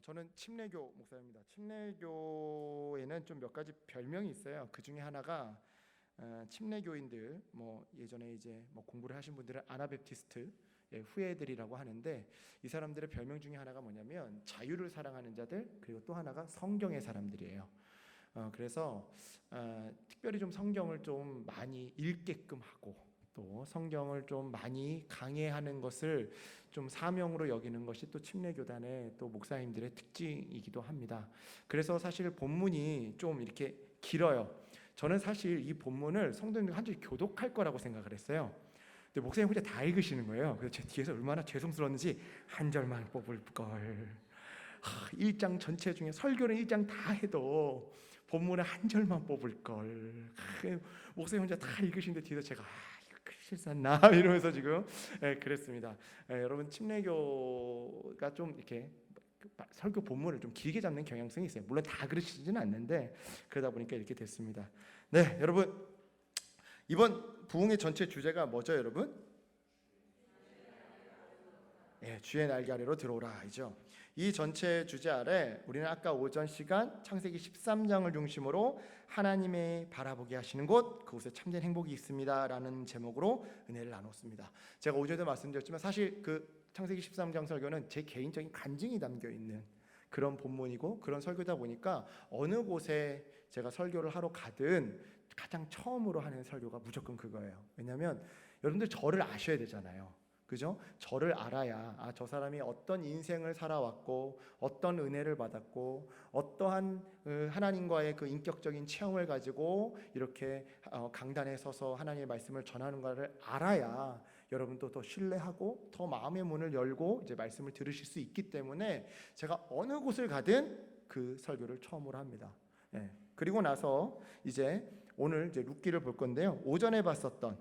저는 침례교 목사입니다. 침례교에는 좀 몇 가지 별명이 있어요. 그 중에 하나가 침례교인들, 예전에 이제 공부를 하신 분들은 아나베프티스트 후예들이라고 하는데, 이 사람들의 별명 중에 하나가 뭐냐면 자유를 사랑하는 자들, 그리고 또 하나가 성경의 사람들이에요. 그래서 특별히 좀 성경을 좀 많이 읽게끔 하고, 또 성경을 좀 많이 강해하는 것을 좀 사명으로 여기는 것이 또 침례교단의 또 목사님들의 특징이기도 합니다. 그래서 사실 본문이 좀 이렇게 길어요. 저는 사실 이 본문을 성도님들 한 줄 교독할 거라고 생각을 했어요. 근데 목사님 혼자 다 읽으시는 거예요. 그래서 제 뒤에서 얼마나 죄송스러웠는지 한 절만 뽑을 걸. 1장 전체 중에 설교는 1장 다 해도 본문에 한 절만 뽑을 걸. 목사님 혼자 다 읽으시는데 뒤에서 제가 실수했나 이러면서 지금 그랬습니다. 여러분, 침례교가 좀 이렇게 설교 본문을 좀 길게 잡는 경향성이 있어요. 물론 다 그러시지는 않는데 그러다 보니까 이렇게 됐습니다. 네, 여러분, 이번 부흥의 전체 주제가 뭐죠, 여러분? 주의 날개 아래로 들어오라이죠. 이 전체 주제 아래 우리는 아까 오전 시간 창세기 13장을 중심으로 하나님의 바라보게 하시는 곳, 그곳에 참된 행복이 있습니다 라는 제목으로 은혜를 나눴습니다. 제가 오전에도 말씀드렸지만 사실 그 창세기 13장 설교는 제 개인적인 간증이 담겨있는 그런 본문이고 그런 설교다 보니까 어느 곳에 제가 설교를 하러 가든 가장 처음으로 하는 설교가 무조건 그거예요. 왜냐하면 여러분들 저를 아셔야 되잖아요. 그죠? 저를 알아야 저 사람이 어떤 인생을 살아왔고 어떤 은혜를 받았고 어떠한 하나님과의 그 인격적인 체험을 가지고 이렇게 강단에 서서 하나님의 말씀을 전하는 것을 알아야 여러분도 더 신뢰하고 더 마음의 문을 열고 이제 말씀을 들으실 수 있기 때문에 제가 어느 곳을 가든 그 설교를 처음으로 합니다. 그리고 나서 이제 오늘 이제 룻기를 볼 건데요. 오전에 봤었던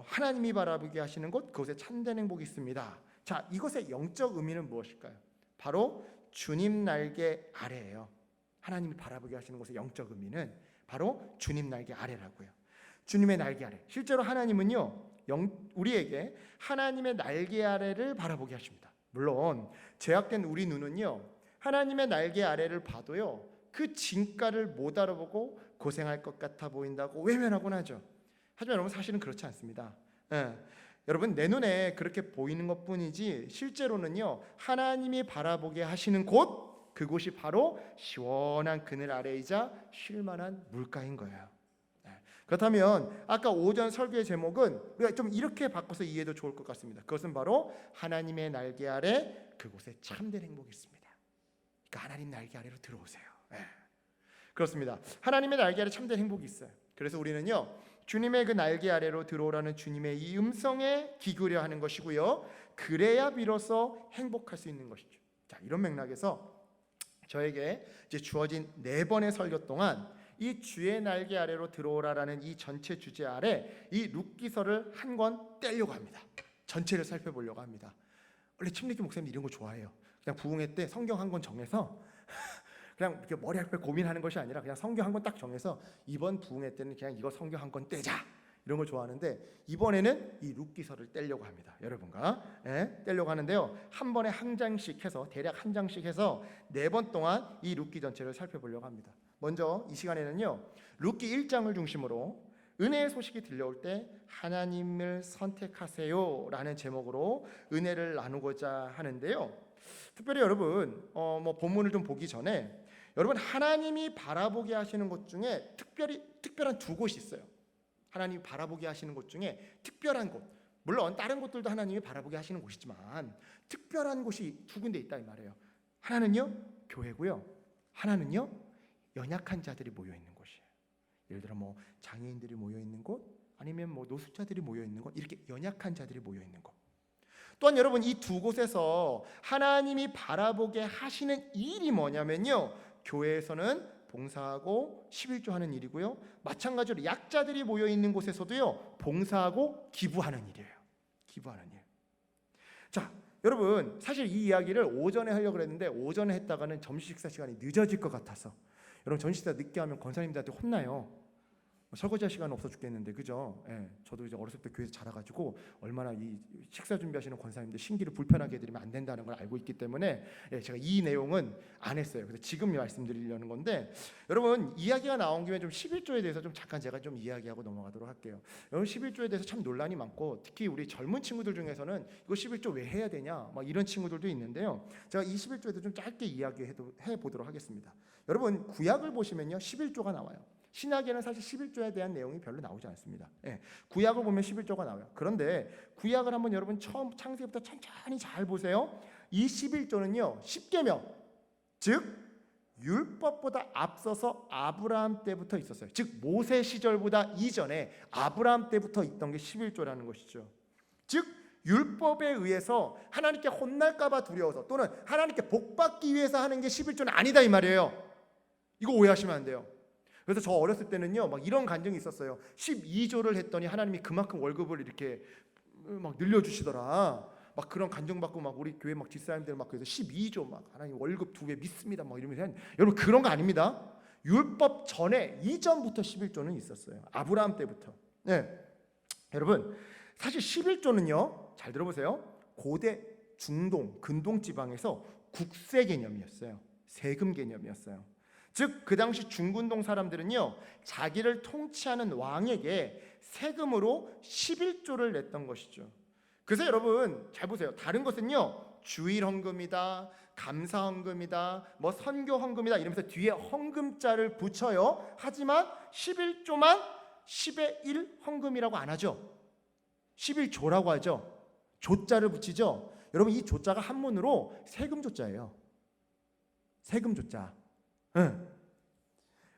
하나님이 바라보게 하시는 곳, 그곳에 참된 행복이 있습니다. 자, 이것의 영적 의미는 무엇일까요? 바로 주님 날개 아래예요. 하나님이 바라보게 하시는 곳의 영적 의미는 바로 주님 날개 아래라고요. 주님의 날개 아래. 실제로 하나님은요, 우리에게 하나님의 날개 아래를 바라보게 하십니다. 물론 죄악된 우리 눈은요, 하나님의 날개 아래를 봐도요, 그 진가를 못 알아보고 고생할 것 같아 보인다고 외면하곤 하죠. 하지만 여러분, 사실은 그렇지 않습니다. 여러분, 내 눈에 그렇게 보이는 것뿐이지 실제로는요, 하나님이 바라보게 하시는 곳, 그곳이 바로 시원한 그늘 아래이자 쉴만한 물가인 거예요. 그렇다면 아까 오전 설교의 제목은 우리가 좀 이렇게 바꿔서 이해해도 좋을 것 같습니다. 그것은 바로 하나님의 날개 아래 그곳에 참된 행복이 있습니다. 그러니까 하나님 날개 아래로 들어오세요. 그렇습니다. 하나님의 날개 아래 참된 행복이 있어요. 그래서 우리는요, 주님의 그 날개 아래로 들어오라는 주님의 이 음성에 기울여 하는 것이고요, 그래야 비로소 행복할 수 있는 것이죠. 자, 이런 맥락에서 저에게 이제 주어진 4번의 설교 동안 이 주의 날개 아래로 들어오라라는 이 전체 주제 아래 이 룻기서를 한 권 떼려고 합니다. 전체를 살펴보려고 합니다. 원래 침례교 목사님들 이런 거 좋아해요. 그냥 부흥회 때 성경 한 권 정해서 그냥 이렇게 머리 할 때 고민하는 것이 아니라 그냥 성경 한 권 딱 정해서 이번 부흥회 때는 그냥 이거 성경 한 권 떼자, 이런 걸 좋아하는데 이번에는 이 룻기서를 떼려고 합니다. 여러분과 떼려고 하는데요, 한 번에 한 장씩 해서 대략 한 장씩 해서 4번 동안 이 룻기 전체를 살펴보려고 합니다. 먼저 이 시간에는요, 룻기 1장을 중심으로 은혜의 소식이 들려올 때 하나님을 선택하세요 라는 제목으로 은혜를 나누고자 하는데요, 특별히 여러분 본문을 좀 보기 전에 여러분, 하나님이 바라보게 하시는 곳 중에 특별한 2곳이 있어요. 하나님이 바라보게 하시는 곳 중에 특별한 곳, 물론 다른 곳들도 하나님이 바라보게 하시는 곳이지만 특별한 곳이 2군데 있다 이 말이에요. 하나는요, 교회고요, 하나는요, 연약한 자들이 모여 있는 곳이에요. 예를 들어 장애인들이 모여 있는 곳, 아니면 노숙자들이 모여 있는 곳, 이렇게 연약한 자들이 모여 있는 곳. 또한 여러분, 이 2곳에서 하나님이 바라보게 하시는 일이 뭐냐면요, 교회에서는 봉사하고 11조하는 일이고요, 마찬가지로 약자들이 모여 있는 곳에서도요, 봉사하고 기부하는 일이에요. 기부하는 일. 자, 여러분, 사실 이 이야기를 오전에 하려고 했는데 오전에 했다가는 점심 식사 시간이 늦어질 것 같아서, 여러분 점심 식사 늦게 하면 권사님들한테 혼나요. 설거지할 시간 없어 죽겠는데, 그죠? 예, 저도 이제 어렸을 때 교회에서 자라가지고 얼마나 이 식사 준비하시는 권사님들 신기를 불편하게 해드리면 안 된다는 걸 알고 있기 때문에 제가 이 내용은 안 했어요. 그래서 지금 말씀드리려는 건데, 여러분 이야기가 나온 김에 좀 11조에 대해서 좀 잠깐 제가 좀 이야기하고 넘어가도록 할게요. 여러분 11조에 대해서 참 논란이 많고, 특히 우리 젊은 친구들 중에서는 이거 11조 왜 해야 되냐 막 이런 친구들도 있는데요. 제가 이 11조에도 좀 짧게 이야기해 보도록 하겠습니다. 여러분 구약을 보시면요 11조가 나와요. 신약에는 사실 11조에 대한 내용이 별로 나오지 않습니다. 구약을 보면 11조가 나와요. 그런데 구약을 한번 여러분 처음 창세기부터 천천히 잘 보세요. 이 11조는요 10계명, 즉 율법보다 앞서서 아브라함 때부터 있었어요. 즉 모세 시절보다 이전에 아브라함 때부터 있던 게 11조라는 것이죠. 즉 율법에 의해서 하나님께 혼날까 봐 두려워서, 또는 하나님께 복받기 위해서 하는 게 11조는 아니다 이 말이에요. 이거 오해하시면 안 돼요. 그래서 저 어렸을 때는요 막 이런 간증이 있었어요. 12조를 했더니 하나님이 그만큼 월급을 이렇게 막 늘려주시더라. 막 그런 간증 받고 막 우리 교회 막 집사님들 막 그래서 12조 막 하나님 월급 2배 믿습니다 막 이러면서, 여러분 그런 거 아닙니다. 율법 전에 이전부터 11조는 있었어요. 아브라함 때부터. 여러분 사실 11조는요 잘 들어보세요. 고대 중동 근동 지방에서 국세 개념이었어요. 세금 개념이었어요. 즉 그 당시 중근동 사람들은요 자기를 통치하는 왕에게 세금으로 11조를 냈던 것이죠. 그래서 여러분 잘 보세요. 다른 것은요 주일 헌금이다, 감사 헌금이다, 뭐 선교 헌금이다 이러면서 뒤에 헌금자를 붙여요. 하지만 11조만 10의 1 헌금이라고 안 하죠. 11조라고 하죠. 조자를 붙이죠. 여러분 이 조자가 한문으로 세금 조자예요. 세금 조자.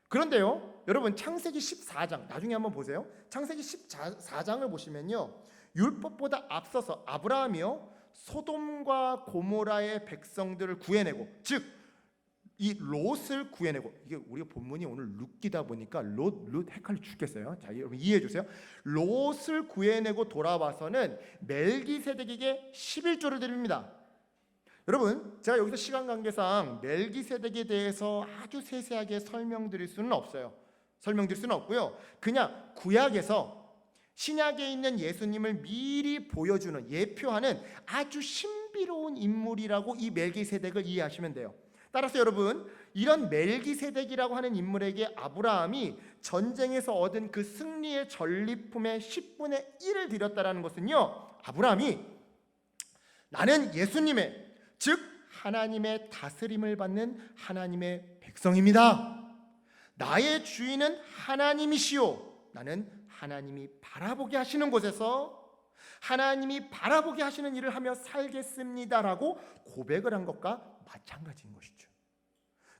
그런데요 여러분 창세기 14장 나중에 한번 보세요. 창세기 14장을 보시면요 율법보다 앞서서 아브라함이요 소돔과 고모라의 백성들을 구해내고, 즉 이 롯을 구해내고, 이게 우리가 본문이 오늘 룻기다 보니까 롯 헷갈려 죽겠어요. 자 여러분 이해해 주세요. 롯을 구해내고 돌아와서는 멜기세덱에게 11조를 드립니다. 여러분 제가 여기서 시간 관계상 멜기세덱에 대해서 아주 세세하게 설명드릴 수는 없어요. 설명드릴 수는 없고요. 그냥 구약에서 신약에 있는 예수님을 미리 보여주는 예표하는 아주 신비로운 인물이라고 이 멜기세덱을 이해하시면 돼요. 따라서 여러분 이런 멜기세덱이라고 하는 인물에게 아브라함이 전쟁에서 얻은 그 승리의 전리품의 10분의 1을 드렸다라는 것은요 아브라함이 나는 예수님의, 즉 하나님의 다스림을 받는 하나님의 백성입니다. 나의 주인은 하나님이시오. 나는 하나님이 바라보게 하시는 곳에서 하나님이 바라보게 하시는 일을 하며 살겠습니다라고 고백을 한 것과 마찬가지인 것이죠.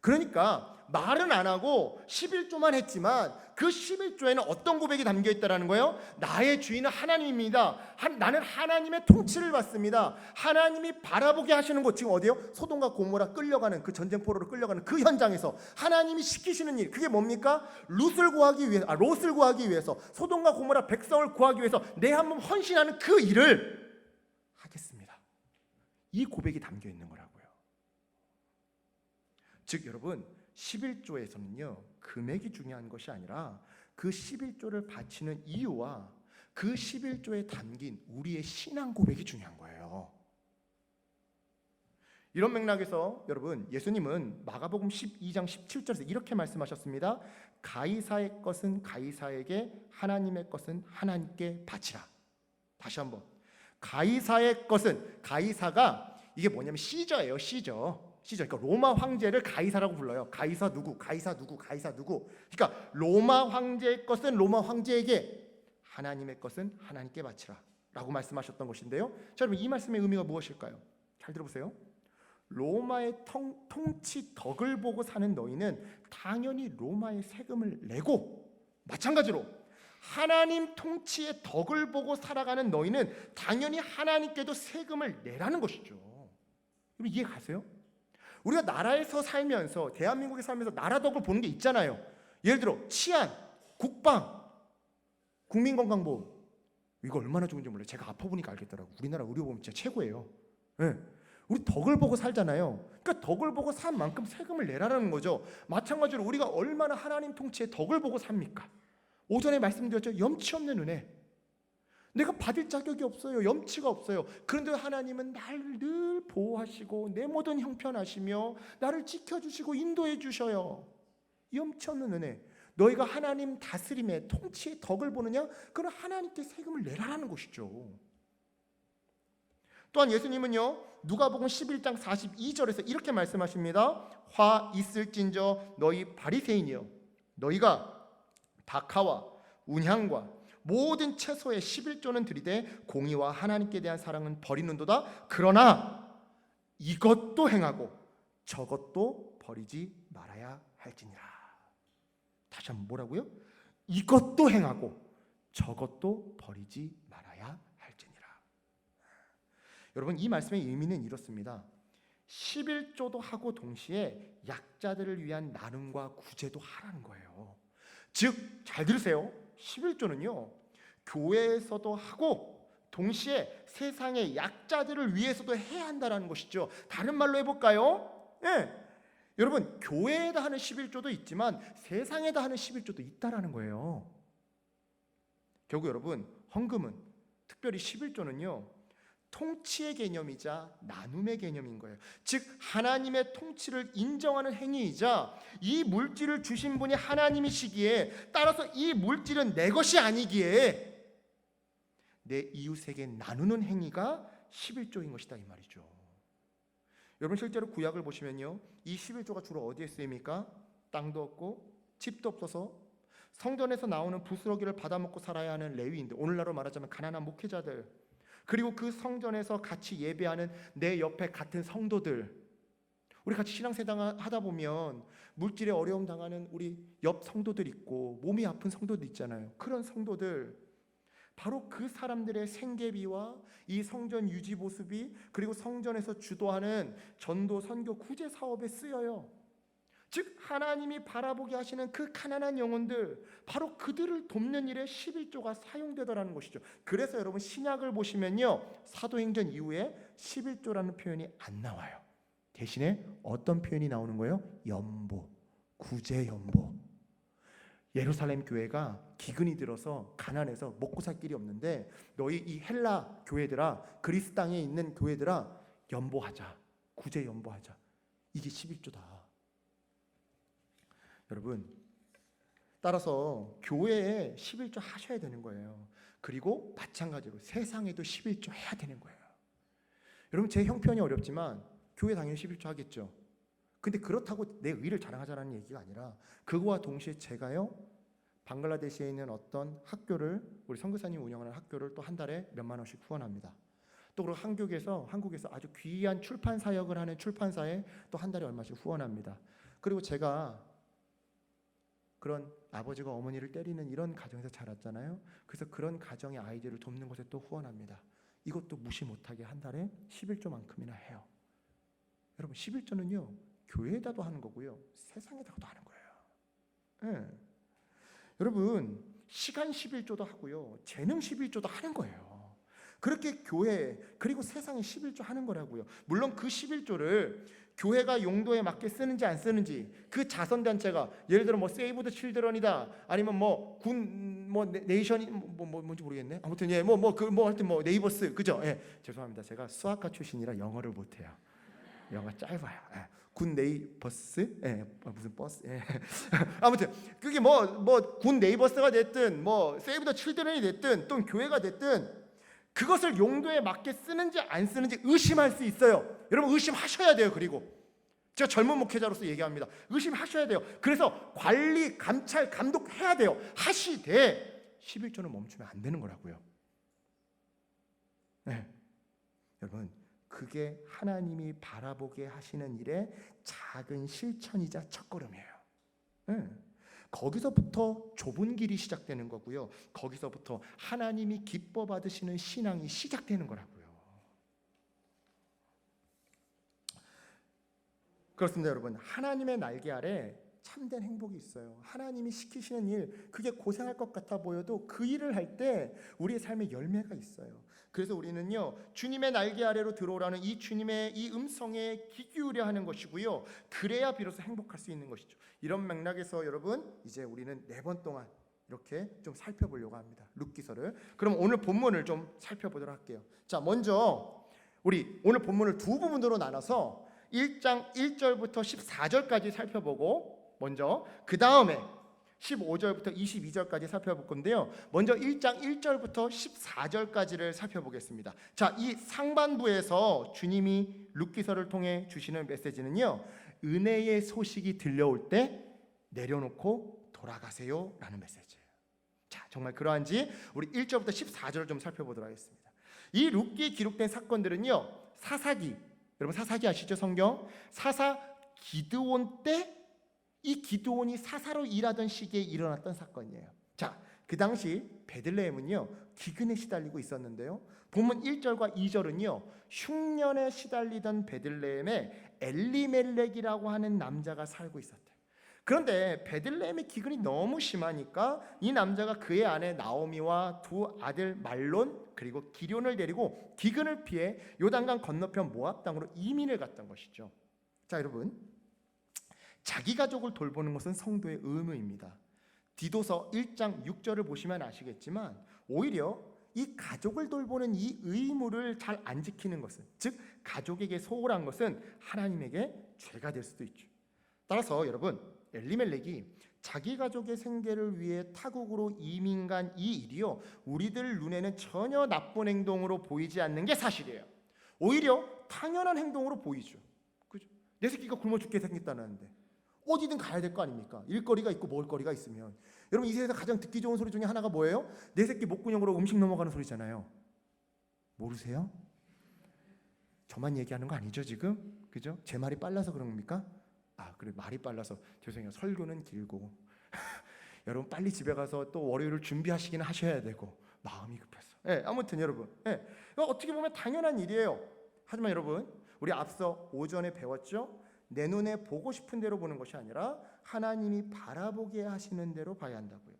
그러니까 말은 안 하고 11조만 했지만 그 11조에는 어떤 고백이 담겨 있다라는 거예요? 나의 주인은 하나님입니다. 나는 하나님의 통치를 받습니다. 하나님이 바라보게 하시는 곳, 지금 어디요? 소돔과 고모라 끌려가는 그 전쟁포로로 끌려가는 그 현장에서 하나님이 시키시는 일, 그게 뭡니까? 롯을 구하기 위해서 소돔과 고모라 백성을 구하기 위해서 내 한 몸 헌신하는 그 일을 하겠습니다. 이 고백이 담겨 있는 거라고요. 즉 여러분 11조에서는요 금액이 중요한 것이 아니라 그 11조를 바치는 이유와 그 11조에 담긴 우리의 신앙 고백이 중요한 거예요. 이런 맥락에서 여러분 예수님은 마가복음 12장 17절에서 이렇게 말씀하셨습니다. 가이사의 것은 가이사에게, 하나님의 것은 하나님께 바치라. 다시 한번, 가이사의 것은, 가이사가 이게 뭐냐면 시저예요. 시저. 그러니까 로마 황제를 가이사라고 불러요. 가이사 누구, 가이사 누구, 가이사 누구. 그러니까 로마 황제의 것은 로마 황제에게, 하나님의 것은 하나님께 바치라 라고 말씀하셨던 것인데요. 자, 여러분 이 말씀의 의미가 무엇일까요? 잘 들어보세요. 로마의 통치 덕을 보고 사는 너희는 당연히 로마의 세금을 내고, 마찬가지로 하나님 통치의 덕을 보고 살아가는 너희는 당연히 하나님께도 세금을 내라는 것이죠. 여러분 이해 가세요? 우리가 나라에서 살면서, 대한민국에 살면서 나라 덕을 보는 게 있잖아요. 예를 들어 치안, 국방, 국민건강보험, 이거 얼마나 좋은지 몰라요. 제가 아파보니까 알겠더라고요. 우리나라 의료보험 진짜 최고예요. 우리 덕을 보고 살잖아요. 그러니까 덕을 보고 산 만큼 세금을 내라는 거죠. 마찬가지로 우리가 얼마나 하나님 통치의 덕을 보고 삽니까? 오전에 말씀드렸죠. 염치 없는 은혜. 내가 받을 자격이 없어요. 염치가 없어요. 그런데 하나님은 나를 늘 보호하시고 내 모든 형편하시며 나를 지켜주시고 인도해 주셔요. 염치 없는 은혜. 너희가 하나님 다스림의 통치의 덕을 보느냐? 그건 하나님께 세금을 내라라는 것이죠. 또한 예수님은요, 누가복음 11장 42절에서 이렇게 말씀하십니다. 화 있을진저 너희 바리새인이여, 너희가 박하와 운향과 모든 채소의 11조는 들이되 공의와 하나님께 대한 사랑은 버리는도다. 그러나 이것도 행하고 저것도 버리지 말아야 할지니라. 다시 한번 뭐라고요? 이것도 행하고 저것도 버리지 말아야 할지니라. 여러분, 이 말씀의 의미는 이렇습니다. 11조도 하고 동시에 약자들을 위한 나눔과 구제도 하라는 거예요. 즉, 잘 들으세요. 11조는요, 교회에서도 하고 동시에 세상의 약자들을 위해서도 해야 한다는 것이죠. 다른 말로 해볼까요? 여러분, 교회에다 하는 11조도 있지만 세상에다 하는 11조도 있다라는 거예요. 결국 여러분, 헌금은, 특별히 11조는요, 통치의 개념이자 나눔의 개념인 거예요. 즉, 하나님의 통치를 인정하는 행위이자 이 물질을 주신 분이 하나님이시기에, 따라서 이 물질은 내 것이 아니기에 내 이웃에게 나누는 행위가 11조인 것이다, 이 말이죠. 여러분, 실제로 구약을 보시면요, 이 11조가 주로 어디에 쓰입니까? 땅도 없고 집도 없어서 성전에서 나오는 부스러기를 받아먹고 살아야 하는 레위인들, 오늘날로 말하자면 가난한 목회자들, 그리고 그 성전에서 같이 예배하는 내 옆에 같은 성도들, 우리 같이 신앙생활 하다 보면 물질에 어려움 당하는 우리 옆 성도들 있고 몸이 아픈 성도들 있잖아요. 그런 성도들, 바로 그 사람들의 생계비와 이 성전 유지 보수비, 그리고 성전에서 주도하는 전도 선교 구제 사업에 쓰여요. 즉, 하나님이 바라보게 하시는 그 가난한 영혼들, 바로 그들을 돕는 일에 11조가 사용되더라는 것이죠. 그래서 여러분, 신약을 보시면요, 사도행전 이후에 11조라는 표현이 안 나와요. 대신에 어떤 표현이 나오는 거예요? 연보, 구제 연보. 예루살렘 교회가 기근이 들어서 가난해서 먹고 살 길이 없는데, 너희 이 헬라 교회들아, 그리스 땅에 있는 교회들아, 연보하자, 구제 연보하자. 이게 11조다. 여러분, 따라서 교회에 11조 하셔야 되는 거예요. 그리고 마찬가지로 세상에도 11조 해야 되는 거예요. 여러분, 제 형편이 어렵지만 교회 당연히 11조 하겠죠. 근데 그렇다고 내 의를 자랑하자라는 얘기가 아니라, 그거와 동시에 제가요, 방글라데시에 있는 어떤 학교를, 우리 선교사님 운영하는 학교를 또 한 달에 몇만 원씩 후원합니다. 또 그리고 한국에서 아주 귀한 출판 사역을 하는 출판사에 또 한 달에 얼마씩 후원합니다. 그리고 제가 그런 아버지가 어머니를 때리는 이런 가정에서 자랐잖아요. 그래서 그런 가정의 아이들을 돕는 것에 또 후원합니다. 이것도 무시 못하게 한 달에 11조만큼이나 해요. 여러분, 11조는요, 교회에다도 하는 거고요, 세상에다도 하는 거예요. 여러분, 시간 11조도 하고요, 재능 11조도 하는 거예요. 그렇게 교회 그리고 세상에 11조 하는 거라고요. 물론 그 11조를 교회가 용도에 맞게 쓰는지 안 쓰는지, 그 자선단체가 예를 들어 뭐 세이브 더 칠드런이다, 아니면 뭐 군 네이션이 뭔지 모르겠네. 아무튼 하여튼 네이버스, 그죠? 죄송합니다. 제가 수학과 출신이라 영어를 못해요. 영어 짧아요. 군 네이버스, 무슨 버스, 아무튼 그게 군 네이버스가 됐든 세이브 더 칠드런이 됐든 또 교회가 됐든, 그것을 용도에 맞게 쓰는지 안 쓰는지 의심할 수 있어요. 여러분, 의심하셔야 돼요. 그리고 제가 젊은 목회자로서 얘기합니다. 의심하셔야 돼요. 그래서 관리, 감찰, 감독해야 돼요. 하시되 11조는 멈추면 안 되는 거라고요. 여러분, 그게 하나님이 바라보게 하시는 일의 작은 실천이자 첫걸음이에요. 거기서부터 좁은 길이 시작되는 거고요, 거기서부터 하나님이 기뻐 받으시는 신앙이 시작되는 거라고요. 그렇습니다. 여러분, 하나님의 날개 아래 참된 행복이 있어요. 하나님이 시키시는 일, 그게 고생할 것 같아 보여도 그 일을 할 때 우리의 삶에 열매가 있어요. 그래서 우리는요, 주님의 날개 아래로 들어오라는 이 주님의 이 음성에 귀 기울여 하는 것이고요, 그래야 비로소 행복할 수 있는 것이죠. 이런 맥락에서 여러분, 이제 우리는 4번 동안 이렇게 좀 살펴보려고 합니다. 룻기서를. 그럼 오늘 본문을 좀 살펴보도록 할게요. 자, 먼저 우리 오늘 본문을 두 부분으로 나눠서 1장 1절부터 14절까지 살펴보고 먼저 그 다음에 15절부터 22절까지 살펴볼 건데요. 먼저 1장 1절부터 14절까지를 살펴보겠습니다. 자, 이 상반부에서 주님이 룻기서를 통해 주시는 메시지는요, 은혜의 소식이 들려올 때 내려놓고 돌아가세요 라는 메시지예요. 자, 정말 그러한지 우리 1절부터 14절을 좀 살펴보도록 하겠습니다. 이 룻기에 기록된 사건들은요, 사사기, 여러분 사사기 아시죠? 성경 사사 기드온 때 이 기드온이 사사로 일하던 시기에 일어났던 사건이에요. 자, 그 당시 베들레헴은요 기근에 시달리고 있었는데요, 본문 1절과 2절은요 흉년에 시달리던 베들레헴에 엘리멜렉이라고 하는 남자가 살고 있었대요. 그런데 베들레헴의 기근이 너무 심하니까 이 남자가 그의 아내 나오미와 두 아들 말론 그리고 기럐을 데리고 기근을 피해 요단강 건너편 모압 땅으로 이민을 갔던 것이죠. 자, 여러분, 자기 가족을 돌보는 것은 성도의 의무입니다. 디도서 1장 6절을 보시면 아시겠지만 오히려 이 가족을 돌보는 이 의무를 잘 안 지키는 것은, 즉 가족에게 소홀한 것은 하나님에게 죄가 될 수도 있죠. 따라서 여러분, 엘리멜렉이 자기 가족의 생계를 위해 타국으로 이민 간 이 일이요, 우리들 눈에는 전혀 나쁜 행동으로 보이지 않는 게 사실이에요. 오히려 당연한 행동으로 보이죠. 그죠? 내 새끼가 굶어 죽게 생겼다는데 어디든 가야 될 거 아닙니까? 일거리가 있고 먹을거리가 있으면. 여러분, 이 세상에서 가장 듣기 좋은 소리 중에 하나가 뭐예요? 내 새끼 목구멍으로 음식 넘어가는 소리잖아요. 모르세요? 저만 얘기하는 거 아니죠 지금? 그죠? 제 말이 빨라서 그런 겁니까? 아, 그래, 말이 빨라서 죄송해요. 설교는 길고 여러분 빨리 집에 가서 또 월요일을 준비하시긴 하셔야 되고 마음이 급해서. 아무튼 여러분, 어떻게 보면 당연한 일이에요. 하지만 여러분, 우리 앞서 오전에 배웠죠? 내 눈에 보고 싶은 대로 보는 것이 아니라 하나님이 바라보게 하시는 대로 봐야 한다고요.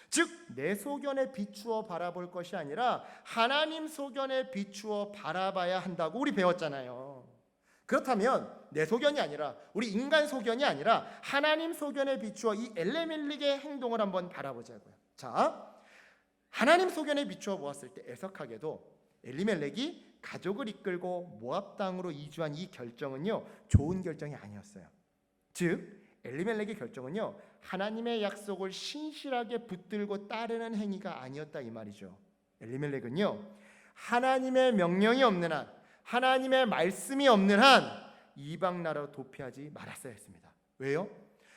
즉 내 소견에 비추어 바라볼 것이 아니라 하나님 소견에 비추어 바라봐야 한다고 우리 배웠잖아요. 그렇다면 내 소견이 아니라, 우리 인간 소견이 아니라 하나님 소견에 비추어 이 엘리멜렉의 행동을 한번 바라보자고요. 자, 하나님 소견에 비추어 보았을 때 애석하게도 엘리멜렉이 가족을 이끌고 모압 땅으로 이주한 이 결정은요 좋은 결정이 아니었어요. 즉 엘리멜렉의 결정은요 하나님의 약속을 신실하게 붙들고 따르는 행위가 아니었다 이 말이죠. 엘리멜렉은요 하나님의 명령이 없는 한, 하나님의 말씀이 없는 한 이방 나라로 도피하지 말았어야 했습니다. 왜요?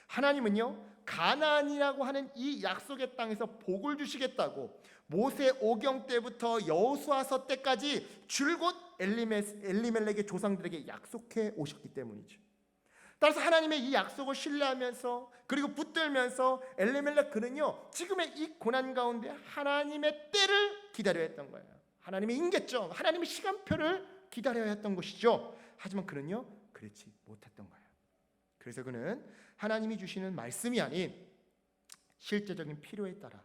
하나님은요 가나안이라고 하는 이 약속의 땅에서 복을 주시겠다고 모세 오경 때부터 여호수아서 때까지 줄곧 엘리멜렉의 조상들에게 약속해 오셨기 때문이죠. 따라서 하나님의 이 약속을 신뢰하면서 그리고 붙들면서 엘리멜렉 그는요 지금의 이 고난 가운데 하나님의 때를 기다려야 했던 거예요. 하나님의 임계점, 하나님의 시간표를 기다려야 했던 것이죠. 하지만 그는요 그렇지 못했던 거예요. 그래서 그는 하나님이 주시는 말씀이 아닌 실제적인 필요에 따라,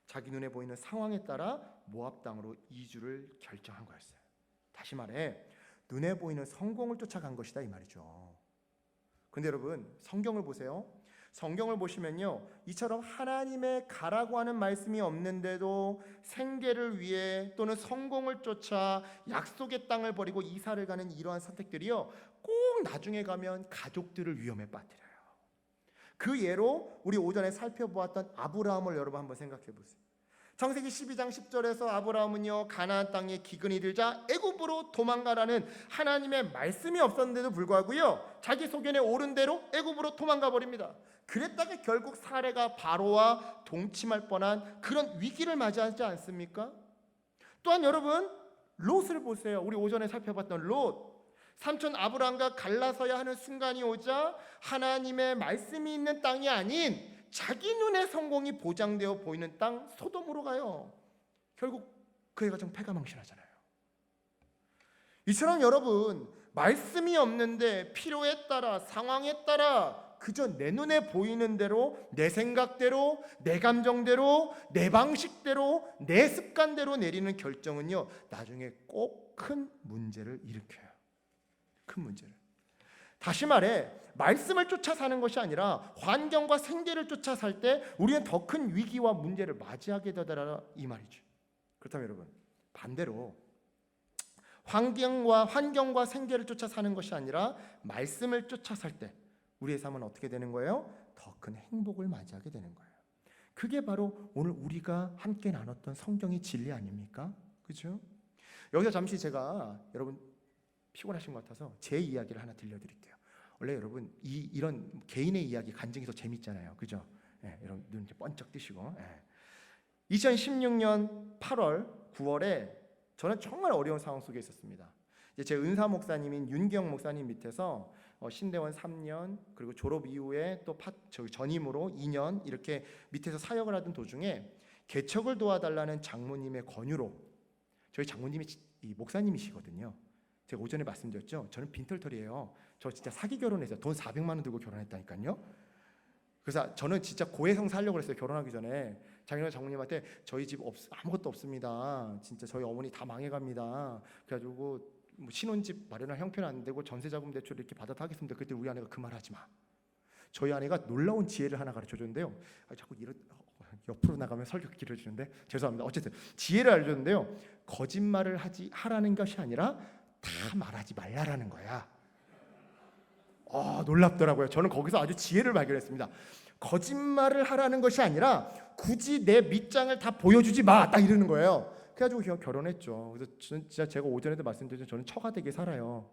자기 눈에 보이는 상황에 따라 모압 땅으로 이주를 결정한 거였어요. 다시 말해 눈에 보이는 성공을 쫓아간 것이다 이 말이죠. 근데 여러분 성경을 보세요. 성경을 보시면요 이처럼 하나님의 가라고 하는 말씀이 없는데도 생계를 위해 또는 성공을 쫓아 약속의 땅을 버리고 이사를 가는 이러한 선택들이요 꼭 나중에 가면 가족들을 위험에 빠뜨려요. 그 예로 우리 오전에 살펴보았던 아브라함을 여러분 한번 생각해 보세요. 창세기 12장 10절에서 아브라함은요 가나안 땅에 기근이 들자 애굽으로 도망가라는 하나님의 말씀이 없었는데도 불구하고요 자기 소견에 옳은 대로 애굽으로 도망가 버립니다. 그랬다가 결국 사례가 바로와 동침할 뻔한 그런 위기를 맞이하지 않습니까? 또한 여러분 롯을 보세요. 우리 오전에 살펴봤던 롯, 삼촌 아브라함과 갈라서야 하는 순간이 오자 하나님의 말씀이 있는 땅이 아닌 자기 눈에 성공이 보장되어 보이는 땅 소돔으로 가요. 결국 그의 가정 패가망신하잖아요. 이처럼 여러분 말씀이 없는데 필요에 따라 상황에 따라 그저 내 눈에 보이는 대로, 내 생각대로, 내 감정대로, 내 방식대로, 내 습관대로 내리는 결정은요 나중에 꼭 큰 문제를 일으켜요. 큰 문제를. 다시 말해 말씀을 쫓아 사는 것이 아니라 환경과 생계를 쫓아 살 때 우리는 더 큰 위기와 문제를 맞이하게 되더라 이 말이죠. 그렇다면 여러분, 반대로 환경과 생계를 쫓아 사는 것이 아니라 말씀을 쫓아 살 때 우리의 삶은 어떻게 되는 거예요? 더 큰 행복을 맞이하게 되는 거예요. 그게 바로 오늘 우리가 함께 나눴던 성경의 진리 아닙니까? 그렇죠? 여기서 잠시 제가 여러분 피곤하신 것 같아서 제 이야기를 하나 들려드릴게요. 원래 여러분 이런 개인의 이야기 간증이 더 재밌잖아요, 그죠? 여러분 눈 이제 번쩍 뜨시고. 2016년 8월, 9월에 저는 정말 어려운 상황 속에 있었습니다. 제 은사 목사님인 윤기영 목사님 밑에서 신대원 3년 그리고 졸업 이후에 또 전임으로 2년 이렇게 밑에서 사역을 하던 도중에 개척을 도와달라는 장모님의 권유로, 저희 장모님이 이 목사님이시거든요. 제가 오전에 말씀드렸죠. 저는 빈털털이에요. 저 진짜 사기 결혼했어요. 돈 400만 원 들고 결혼했다니까요. 그래서 저는 진짜 고해성 살려고 그랬어요. 결혼하기 전에 장모님한테 저희 집 아무것도 없습니다. 진짜 저희 어머니 다 망해갑니다. 그래가지고 뭐 신혼집 마련할 형편은 안 되고 전세자금 대출 이렇게 받아서 하겠습니다. 그때 우리 아내가 그 말 하지 마. 저희 아내가 놀라운 지혜를 하나 가르쳐줬는데요. 자꾸 옆으로 나가면 설교 길어지는데 죄송합니다. 어쨌든 지혜를 알려줬는데요. 거짓말을 하라는 것이 아니라 다 말하지 말라라는 거야. 놀랍더라고요. 저는 거기서 아주 지혜를 발견했습니다. 거짓말을 하라는 것이 아니라 굳이 내 밑장을 다 보여주지 마. 딱 이러는 거예요. 그래가지고 결혼했죠. 그래서 진짜 제가 오전에도 말씀드렸죠. 저는 처가되게 살아요.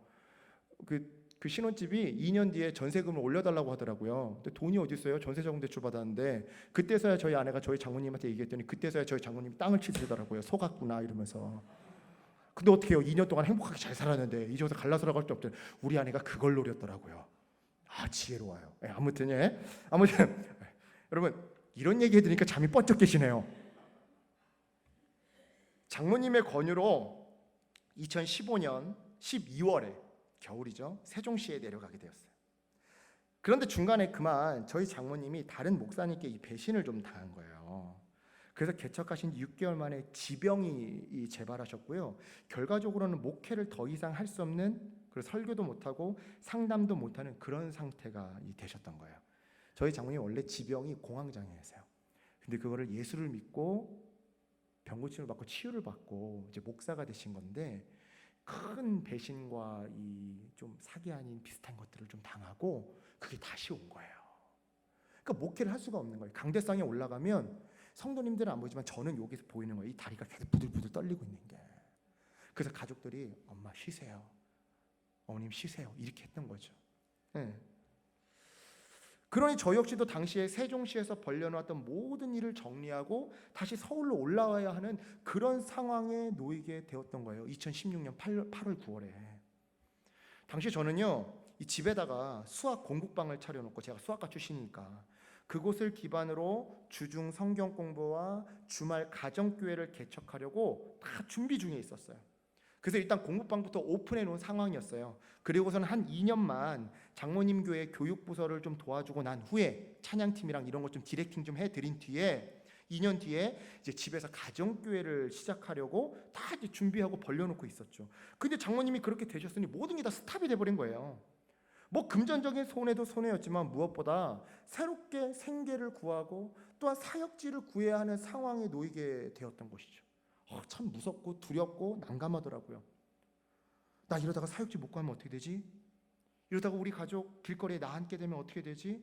그 신혼집이 2년 뒤에 전세금을 올려달라고 하더라고요. 근데 돈이 어디 있어요? 전세자금 대출 받았는데 그때서야 저희 아내가 저희 장모님한테 얘기했더니 그때서야 저희 장모님이 땅을 치시더라고요. 속았구나 이러면서. 근데 어떻게 해요? 2년 동안 행복하게 잘 살았는데 이제 와서 갈라서라고 할 수 없죠. 우리 아내가 그걸 노렸더라고요. 지혜로워요. 아무튼 여러분 이런 얘기 해드리니까 잠이 번쩍 깨시네요. 장모님의 권유로 2015년 12월에 겨울이죠. 세종시에 내려가게 되었어요. 그런데 중간에 그만 저희 장모님이 다른 목사님께 이 배신을 좀 당한 거예요. 그래서 개척하신 6개월 만에 지병이 재발하셨고요. 결과적으로는 목회를 더 이상 할 수 없는, 그리고 설교도 못하고 상담도 못하는 그런 상태가 되셨던 거예요. 저희 장모님 원래 지병이 공황장애였어요. 근데 그거를 예수를 믿고 병고침을 받고 치유를 받고 이제 목사가 되신 건데 큰 배신과 이 좀 사기 아닌 비슷한 것들을 좀 당하고 그게 다시 온 거예요. 그러니까 목회를 할 수가 없는 거예요. 강대상에 올라가면 성도님들은 안 보이지만 저는 여기서 보이는 거예요. 이 다리가 계속 부들부들 떨리고 있는 게. 그래서 가족들이 엄마 쉬세요. 어머님 쉬세요. 이렇게 했던 거죠. 그러니 저 역시도 당시에 세종시에서 벌려놓았던 모든 일을 정리하고 다시 서울로 올라와야 하는 그런 상황에 놓이게 되었던 거예요. 2016년 8월 9월에. 당시 저는요, 이 집에다가 수학 공부방을 차려놓고, 제가 수학과 출신이니까 그곳을 기반으로 주중 성경 공부와 주말 가정교회를 개척하려고 다 준비 중에 있었어요. 그래서 일단 공부방부터 오픈해 놓은 상황이었어요. 그리고서는 한 2년만 장모님 교회 교육부서를 좀 도와주고 난 후에 찬양팀이랑 이런 것 좀 디렉팅 좀 해드린 뒤에 2년 뒤에 이제 집에서 가정교회를 시작하려고 다 이제 준비하고 벌려놓고 있었죠. 근데 장모님이 그렇게 되셨으니 모든 게 다 스탑이 돼버린 거예요. 뭐 금전적인 손해도 손해였지만 무엇보다 새롭게 생계를 구하고 또한 사역지를 구해야 하는 상황에 놓이게 되었던 것이죠. 참 무섭고 두렵고 난감하더라고요. 나 이러다가 사역지 못 가면 어떻게 되지? 이러다가 우리 가족 길거리에 나 앉게 되면 어떻게 되지?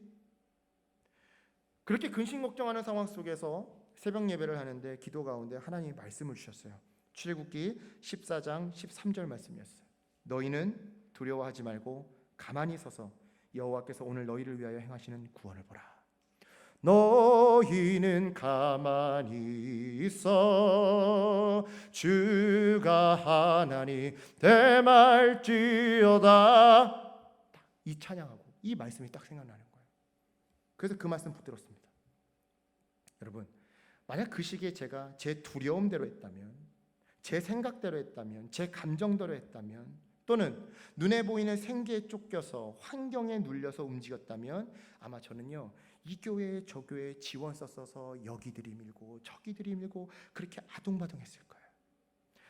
그렇게 근심 걱정하는 상황 속에서 새벽 예배를 하는데 기도 가운데 하나님이 말씀을 주셨어요. 출애굽기 14장 13절 말씀이었어요. 너희는 두려워하지 말고 가만히 서서 여호와께서 오늘 너희를 위하여 행하시는 구원을 보라. 너희는 가만히 있어 주가 하나니 대말지어다. 이 찬양하고 이 말씀이 딱 생각나는 거예요. 그래서 그 말씀 붙들었습니다. 여러분, 만약 그 시기에 제가 제 두려움대로 했다면, 제 생각대로 했다면, 제 감정대로 했다면, 또는 눈에 보이는 생계에 쫓겨서 환경에 눌려서 움직였다면 아마 저는요, 이 교회에 저 교회에 지원 썼어서 여기들이 밀고 저기들이 밀고 그렇게 아둥바둥했을 거예요.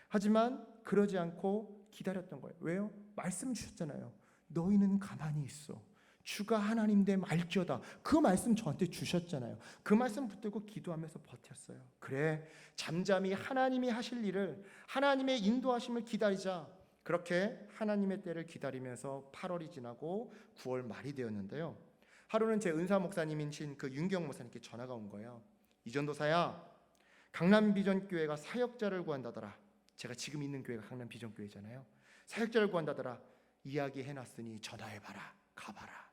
하지만 그러지 않고 기다렸던 거예요. 왜요? 말씀 주셨잖아요. 너희는 가만히 있어. 주가 하나님 됨 알지어다. 그 말씀 저한테 주셨잖아요. 그 말씀 붙들고 기도하면서 버텼어요. 그래, 잠잠히 하나님이 하실 일을, 하나님의 인도하심을 기다리자. 그렇게 하나님의 때를 기다리면서 8월이 지나고 9월 말이 되었는데요. 하루는 제 은사 목사님이신 그 윤경 목사님께 전화가 온 거예요. 이전도사야, 강남 비전교회가 사역자를 구한다더라. 제가 지금 있는 교회가 강남 비전교회잖아요. 사역자를 구한다더라. 이야기해놨으니 전화해봐라. 가봐라.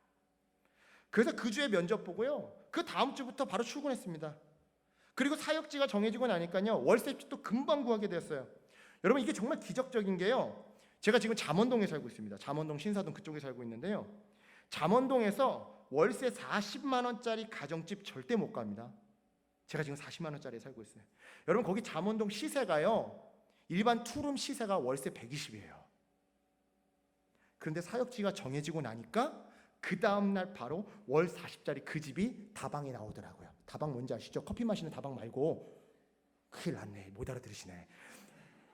그래서 그 주에 면접 보고요, 그 다음 주부터 바로 출근했습니다. 그리고 사역지가 정해지고 나니까요, 월세집도 금방 구하게 되었어요. 여러분, 이게 정말 기적적인 게요, 제가 지금 잠원동에 살고 있습니다. 잠원동, 신사동 그쪽에 살고 있는데요, 잠원동에서 월세 40만 원짜리 가정집 절대 못 갑니다. 제가 지금 40만 원짜리에 살고 있어요. 여러분, 거기 잠원동 시세가요, 일반 투룸 시세가 월세 120이에요. 그런데 사역지가 정해지고 나니까 그 다음날 바로 월 40짜리 그 집이 다방에 나오더라고요. 다방 뭔지 아시죠? 커피 마시는 다방 말고. 큰일 났네, 못 알아들으시네.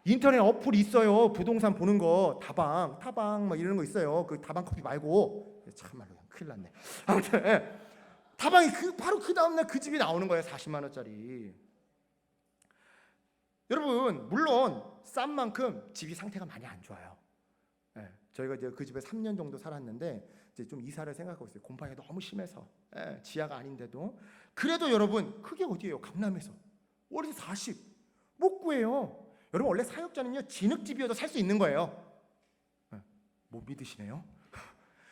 인터넷 어플이 있어요. 부동산 보는 거, 타방 막 이런 거 있어요. 그 다방 커피 말고. 참말로 큰일 났네. 아무튼 다방이 바로 그 다음날 그 집이 나오는 거예요. 40만 원짜리. 여러분, 물론 싼 만큼 집이 상태가 많이 안 좋아요. 저희가 이제 그 집에 3년 정도 살았는데 이제 좀 이사를 생각하고 있어요. 곰팡이가 너무 심해서. 지하가 아닌데도. 그래도 여러분, 그게 어디예요? 강남에서 월세 40 못 구해요. 여러분, 원래 사역자는요, 진흙집이어도 살 수 있는 거예요. 못 믿으시네요.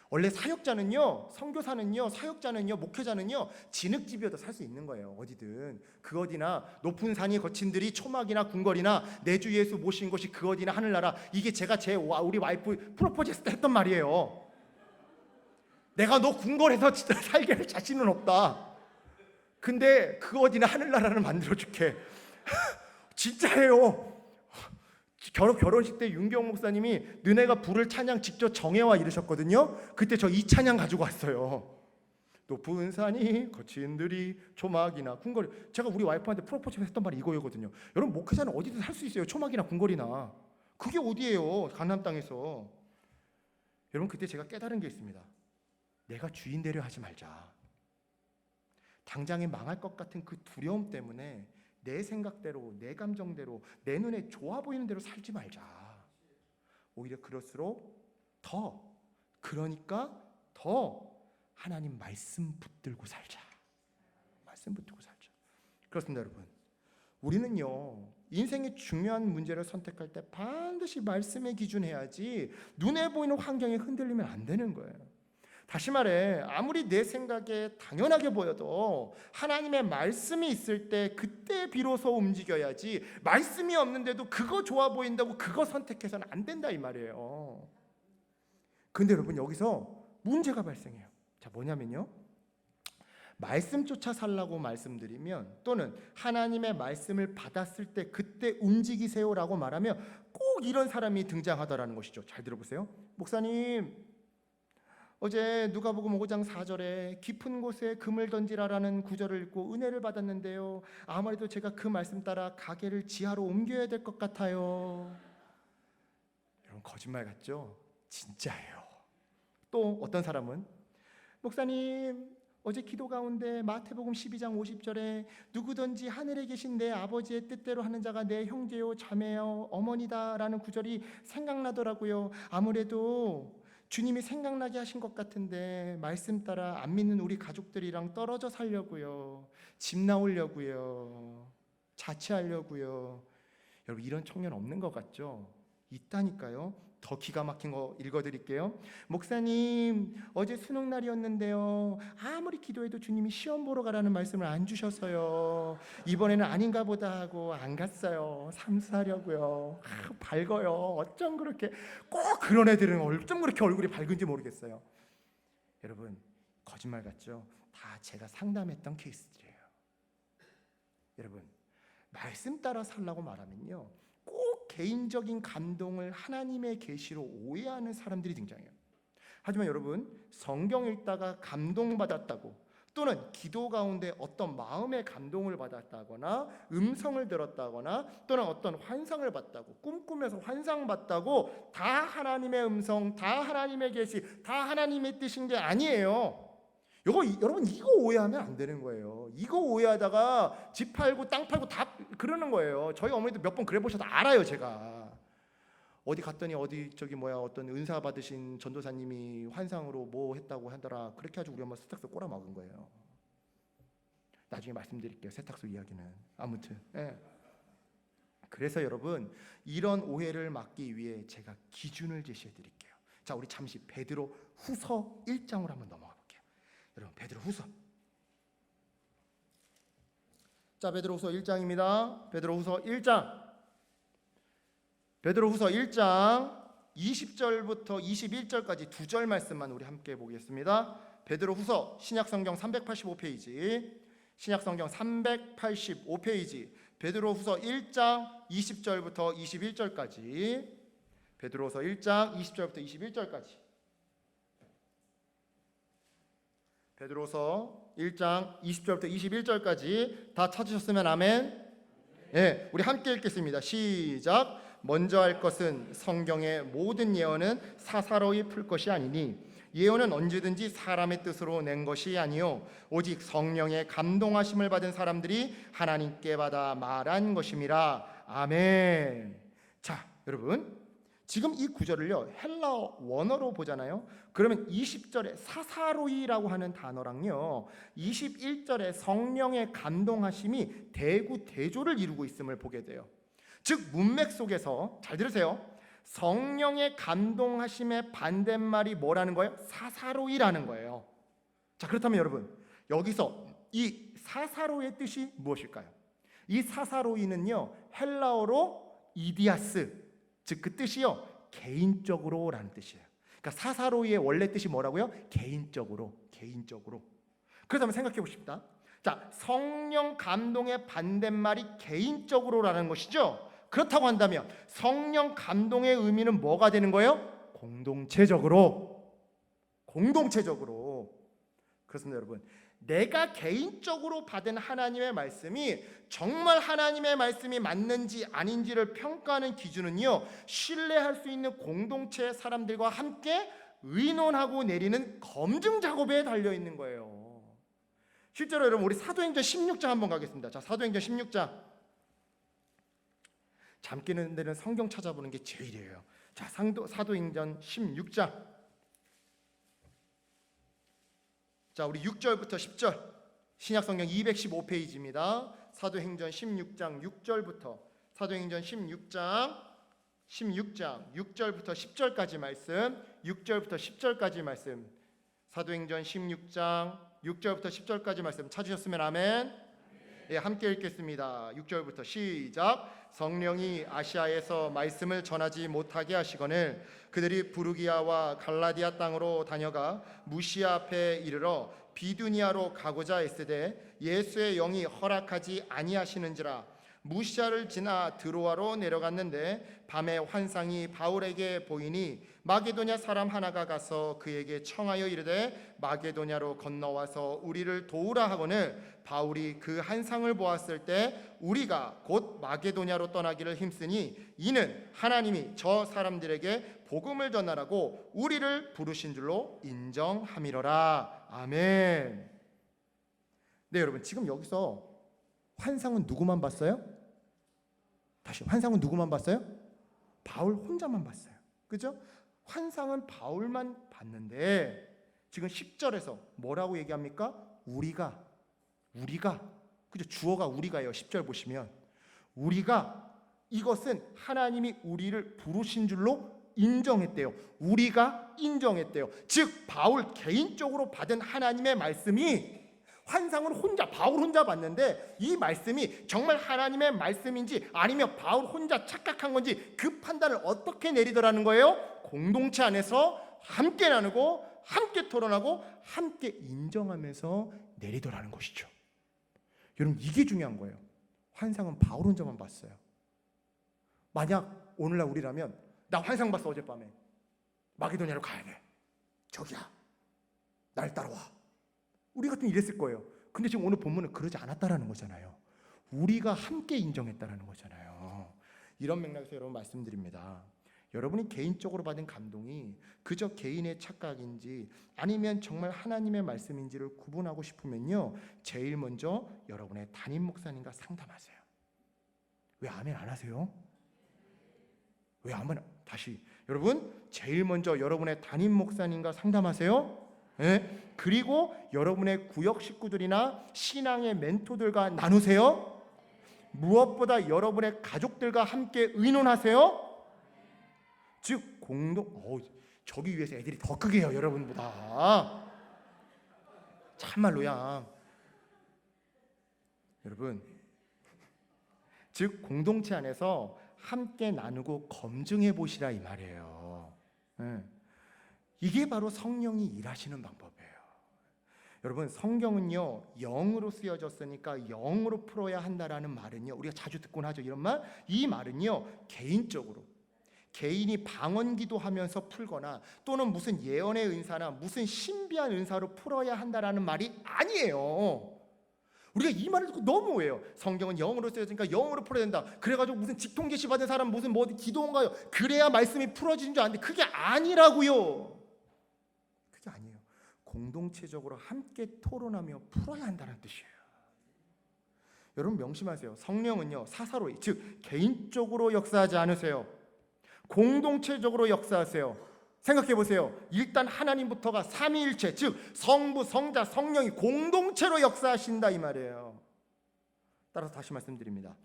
원래 사역자는요, 선교사는요, 사역자는요, 목회자는요, 진흙집이어도 살 수 있는 거예요. 어디든. 그 어디나 높은 산이 거친 들이 초막이나 궁궐이나 내 주 예수 모신 곳이 그 어디나 하늘나라. 이게 제가 우리 와이프 프로포즈 했을 때 했던 말이에요. 내가 너 궁궐에서 진짜 살게 할 자신은 없다. 근데 그 어디나 하늘나라를 만들어줄게. 진짜예요. 결혼식 때 윤경 목사님이 너네가 부를 찬양 직접 정해와 이러셨거든요. 그때 저 이 찬양 가지고 왔어요. 높은 산이 거친 들이 초막이나 궁궐이. 제가 우리 와이프한테 프로포즈 했던 말이 이거였거든요. 여러분, 목회자는 어디든 살 수 있어요. 초막이나 궁궐이나. 그게 어디예요? 가나안 땅에서. 여러분, 그때 제가 깨달은 게 있습니다. 내가 주인 되려 하지 말자. 당장에 망할 것 같은 그 두려움 때문에 내 생각대로, 내 감정대로, 내 눈에 좋아 보이는 대로 살지 말자. 오히려 그럴수록 그러니까 더 하나님 말씀 붙들고 살자. 말씀 붙들고 살자. 그렇습니다, 여러분. 우리는요, 인생의 중요한 문제를 선택할 때 반드시 말씀에 기준해야지 눈에 보이는 환경에 흔들리면 안 되는 거예요. 다시 말해, 아무리 내 생각에 당연하게 보여도 하나님의 말씀이 있을 때 그때 비로소 움직여야지, 말씀이 없는데도 그거 좋아 보인다고 그거 선택해서는 안 된다 이 말이에요. 근데 여러분, 여기서 문제가 발생해요. 자, 뭐냐면요, 말씀 쫓아 살라고 말씀드리면, 또는 하나님의 말씀을 받았을 때 그때 움직이세요라고 말하면 꼭 이런 사람이 등장하더라는 것이죠. 잘 들어보세요. 목사님, 어제 누가복음 5장 4절에 깊은 곳에 금을 던지라라는 구절을 읽고 은혜를 받았는데요, 아무래도 제가 그 말씀 따라 가게를 지하로 옮겨야 될 것 같아요. 여러분, 거짓말 같죠? 진짜예요. 또 어떤 사람은, 목사님, 어제 기도 가운데 마태복음 12장 50절에 누구든지 하늘에 계신 내 아버지의 뜻대로 하는 자가 내 형제요 자매요 어머니다라는 구절이 생각나더라고요. 아무래도 주님이 생각나게 하신 것 같은데 말씀 따라 안 믿는 우리 가족들이랑 떨어져 살려고요. 집 나오려고요. 자취하려고요. 여러분, 이런 청년 없는 것 같죠? 있다니까요. 더 기가 막힌 거 읽어드릴게요. 목사님, 어제 수능 날이었는데요, 아무리 기도해도 주님이 시험 보러 가라는 말씀을 안 주셔서요, 이번에는 아닌가 보다 하고 안 갔어요. 삼수하려고요. 밝아요. 어쩜 그렇게, 꼭 그런 애들은 어쩜 그렇게 얼굴이 밝은지 모르겠어요. 여러분, 거짓말 같죠? 다 제가 상담했던 케이스들이에요. 여러분, 말씀 따라 살라고 말하면요, 꼭 개인적인 감동을 하나님의 계시로 오해하는 사람들이 등장해요. 하지만 여러분, 성경 읽다가 감동받았다고, 또는 기도 가운데 어떤 마음의 감동을 받았다거나 음성을 들었다거나 또는 어떤 환상을 봤다고, 꿈꾸면서 환상 봤다고 다 하나님의 음성, 다 하나님의 계시, 다 하나님의 뜻인 게 아니에요. 여러분 이거 오해하면 안 되는 거예요. 이거 오해하다가 집 팔고 땅 팔고 다 그러는 거예요. 저희 어머니도 몇 번 그래 보셔서 알아요. 제가 어디 갔더니 어떤 은사 받으신 전도사님이 환상으로 뭐 했다고 하더라. 그렇게 해가지고 우리 엄마 세탁소 꼬라 막은 거예요. 나중에 말씀드릴게요. 세탁소 이야기는. 아무튼 그래서 여러분 이런 오해를 막기 위해 제가 기준을 제시해 드릴게요. 자, 우리 잠시 베드로 후서 1장으로 한번 넘어가 볼게요. 여러분 베드로 후서, 자 베드로 후서 1장입니다. 베드로 후서 1장 20절부터 21절까지 두 절 말씀만 우리 함께 보겠습니다. 베드로 후서 신약성경 385페이지, 신약성경 385페이지, 베드로 후서 1장 20절부터 21절까지, 베드로 후서 1장 20절부터 21절까지, 베드로 후서 1장 20절부터 21절까지 다 찾으셨으면 아멘. 네, 우리 함께 읽겠습니다. 시작. 먼저 할 것은 성경의 모든 예언은 사사로이 풀 것이 아니니 예언은 언제든지 사람의 뜻으로 낸 것이 아니요 오직 성령의 감동하심을 받은 사람들이 하나님께 받아 말한 것임이라. 아멘. 자, 여러분 지금 이 구절을요 헬라어 원어로 보잖아요. 그러면 20절에 사사로이라고 하는 단어랑요 21절에 성령의 감동하심이 대구대조를 이루고 있음을 보게 돼요. 즉 문맥 속에서 잘 들으세요. 성령의 감동하심의 반대말이 뭐라는 거예요? 사사로이라는 거예요. 자, 그렇다면 여러분 여기서 이 사사로이의 뜻이 무엇일까요? 이 사사로이는요 헬라어로 이디아스, 즉 그 뜻이요 개인적으로라는 뜻이에요. 그러니까 사사로이의 원래 뜻이 뭐라고요? 개인적으로. 그렇다면 생각해 보십시다. 자, 성령 감동의 반대말이 개인적으로라는 것이죠. 그렇다고 한다면 성령 감동의 의미는 뭐가 되는 거예요? 공동체적으로. 그렇습니다, 여러분. 내가 개인적으로 받은 하나님의 말씀이 정말 하나님의 말씀이 맞는지 아닌지를 평가하는 기준은요 신뢰할 수 있는 공동체의 사람들과 함께 의논하고 내리는 검증 작업에 달려 있는 거예요. 실제로 여러분 우리 사도행전 16장 한번 가겠습니다. 자, 사도행전 16장. 잠 깨는 데는 성경 찾아보는 게 제일이에요. 자, 사도행전 16장. 자, 우리 6절부터 10절. 신약성경 215페이지입니다. 사도행전 16장 6절부터, 사도행전 16장 6절부터 10절까지 말씀, 6절부터 10절까지 말씀, 사도행전 16장 6절부터 10절까지 말씀 찾으셨으면 아멘. 예, 함께 읽겠습니다. 6절부터 시작. 성령이 아시아에서 말씀을 전하지 못하게 하시거늘 그들이 부르기아와 갈라디아 땅으로 다녀가 무시아 앞에 이르러 비두니아로 가고자 했으되 예수의 영이 허락하지 아니하시는지라. 무시아를 지나 드로아로 내려갔는데 밤에 환상이 바울에게 보이니 마게도냐 사람 하나가 가서 그에게 청하여 이르되 마게도냐로 건너와서 우리를 도우라 하거늘 바울이 그 환상을 보았을 때 우리가 곧 마게도냐로 떠나기를 힘쓰니 이는 하나님이 저 사람들에게 복음을 전하라고 우리를 부르신 줄로 인정함이로라. 아멘. 네, 여러분 지금 여기서 환상은 누구만 봤어요? 다시, 환상은 누구만 봤어요? 바울 혼자만 봤어요. 그죠? 환상은 바울만 봤는데 지금 10절에서 뭐라고 얘기합니까? 우리가 그죠? 주어가 우리가예요. 10절 보시면 우리가 이것은 하나님이 우리를 부르신 줄로 인정했대요. 우리가 인정했대요. 즉 바울 개인적으로 받은 하나님의 말씀이, 환상은 바울 혼자 봤는데 이 말씀이 정말 하나님의 말씀인지 아니면 바울 혼자 착각한 건지 그 판단을 어떻게 내리더라는 거예요? 공동체 안에서 함께 나누고 함께 토론하고 함께 인정하면서 내리더라는 것이죠. 여러분 이게 중요한 거예요. 환상은 바울 혼자만 봤어요. 만약 오늘날 우리라면 나 환상 봤어 어젯밤에, 마게도냐로 가야 돼, 저기야 날 따라와, 우리 같으면 이랬을 거예요. 근데 지금 오늘 본문은 그러지 않았다라는 거잖아요. 우리가 함께 인정했다라는 거잖아요. 이런 맥락에서 여러분 말씀드립니다. 여러분이 개인적으로 받은 감동이 그저 개인의 착각인지 아니면 정말 하나님의 말씀인지를 구분하고 싶으면요, 제일 먼저 여러분의 담임 목사님과 상담하세요. 왜 아멘 안 하세요? 왜 아멘? 다시 여러분, 제일 먼저 여러분의 담임 목사님과 상담하세요. 네? 그리고 여러분의 구역 식구들이나 신앙의 멘토들과 나누세요. 무엇보다 여러분의 가족들과 함께 의논하세요. 즉 저기 위에서 애들이 더 크게 해요, 여러분보다. 참말로야. 여러분, 즉 공동체 안에서 함께 나누고 검증해 보시라 이 말이에요. 이게 바로 성령이 일하시는 방법이에요. 여러분, 성경은요, 영으로 쓰여졌으니까 영으로 풀어야 한다라는 말은요, 우리가 자주 듣곤 하죠. 이런 말, 이 말은요, 개인적으로 개인이 방언 기도하면서 풀거나 또는 무슨 예언의 은사나 무슨 신비한 은사로 풀어야 한다라는 말이 아니에요. 우리가 이 말을 듣고 너무 오해해요. 성경은 영으로 쓰여지니까 영으로 풀어야 된다. 그래가지고 무슨 직통 계시 받은 사람 무슨 뭐 기도인가요? 그래야 말씀이 풀어지는 줄 아는데 그게 아니라고요. 그게 아니에요. 공동체적으로 함께 토론하며 풀어야 한다는 뜻이에요. 여러분 명심하세요. 성령은요, 사사로이, 즉 개인적으로 역사하지 않으세요. 공동체적으로 역사하세요. 생각해 보세요. 일단 하나님부터가 삼위일체, 즉 성부, 성자, 성령이 공동체로 역사하신다 이 말이에요. 따라서 다시 말씀드립니다.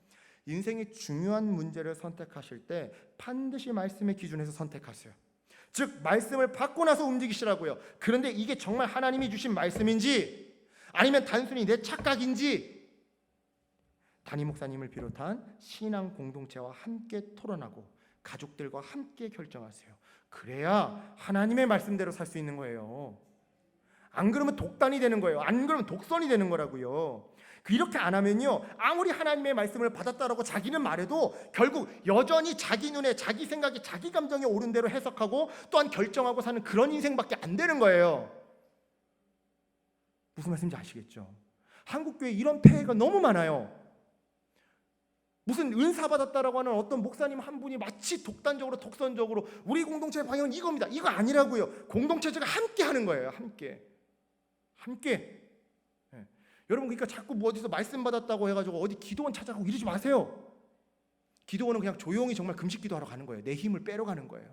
인생의 중요한 문제를 선택하실 때 반드시 말씀의 기준에서 선택하세요. 즉 말씀을 받고 나서 움직이시라고요. 그런데 이게 정말 하나님이 주신 말씀인지 아니면 단순히 내 착각인지 담임 목사님을 비롯한 신앙 공동체와 함께 토론하고 가족들과 함께 결정하세요. 그래야 하나님의 말씀대로 살 수 있는 거예요. 안 그러면 독단이 되는 거예요. 안 그러면 독선이 되는 거라고요. 이렇게 안 하면요, 아무리 하나님의 말씀을 받았다라고 자기는 말해도 결국 여전히 자기 눈에 자기 생각에 자기 감정에 옳은 대로 해석하고 또한 결정하고 사는 그런 인생밖에 안 되는 거예요. 무슨 말씀인지 아시겠죠? 한국교회 이런 폐해가 너무 많아요. 무슨 은사 받았다라고 하는 어떤 목사님 한 분이 마치 독단적으로 독선적으로 우리 공동체의 방향은 이겁니다. 이거 아니라고요. 공동체가 함께 하는 거예요. 함께. 네. 여러분, 그러니까 자꾸 뭐 어디서 말씀 받았다고 해가지고 어디 기도원 찾아가고 이러지 마세요. 기도원은 그냥 조용히 정말 금식 기도하러 가는 거예요. 내 힘을 빼러 가는 거예요.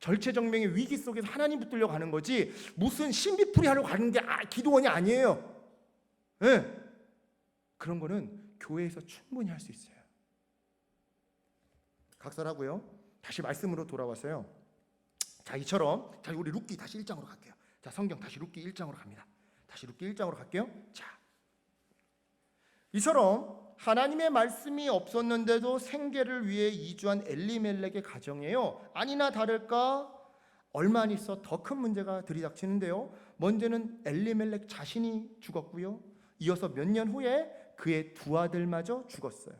절체정명의 위기 속에서 하나님 붙들려 가는 거지 무슨 신비풀이 하러 가는 게 기도원이 아니에요. 네. 그런 거는 교회에서 충분히 할 수 있어요. 각설하고요. 다시 말씀으로 돌아왔어요. 자, 이처럼 우리 룻기 다시 1장으로 갈게요. 자, 성경 다시 룻기 1장으로 갑니다. 다시 룻기 1장으로 갈게요. 자, 이처럼 하나님의 말씀이 없었는데도 생계를 위해 이주한 엘리멜렉의 가정이에요. 아니나 다를까 얼마 안 있어 더 큰 문제가 들이닥치는데요. 먼저는 엘리멜렉 자신이 죽었고요. 이어서 몇 년 후에 그의 두 아들마저 죽었어요.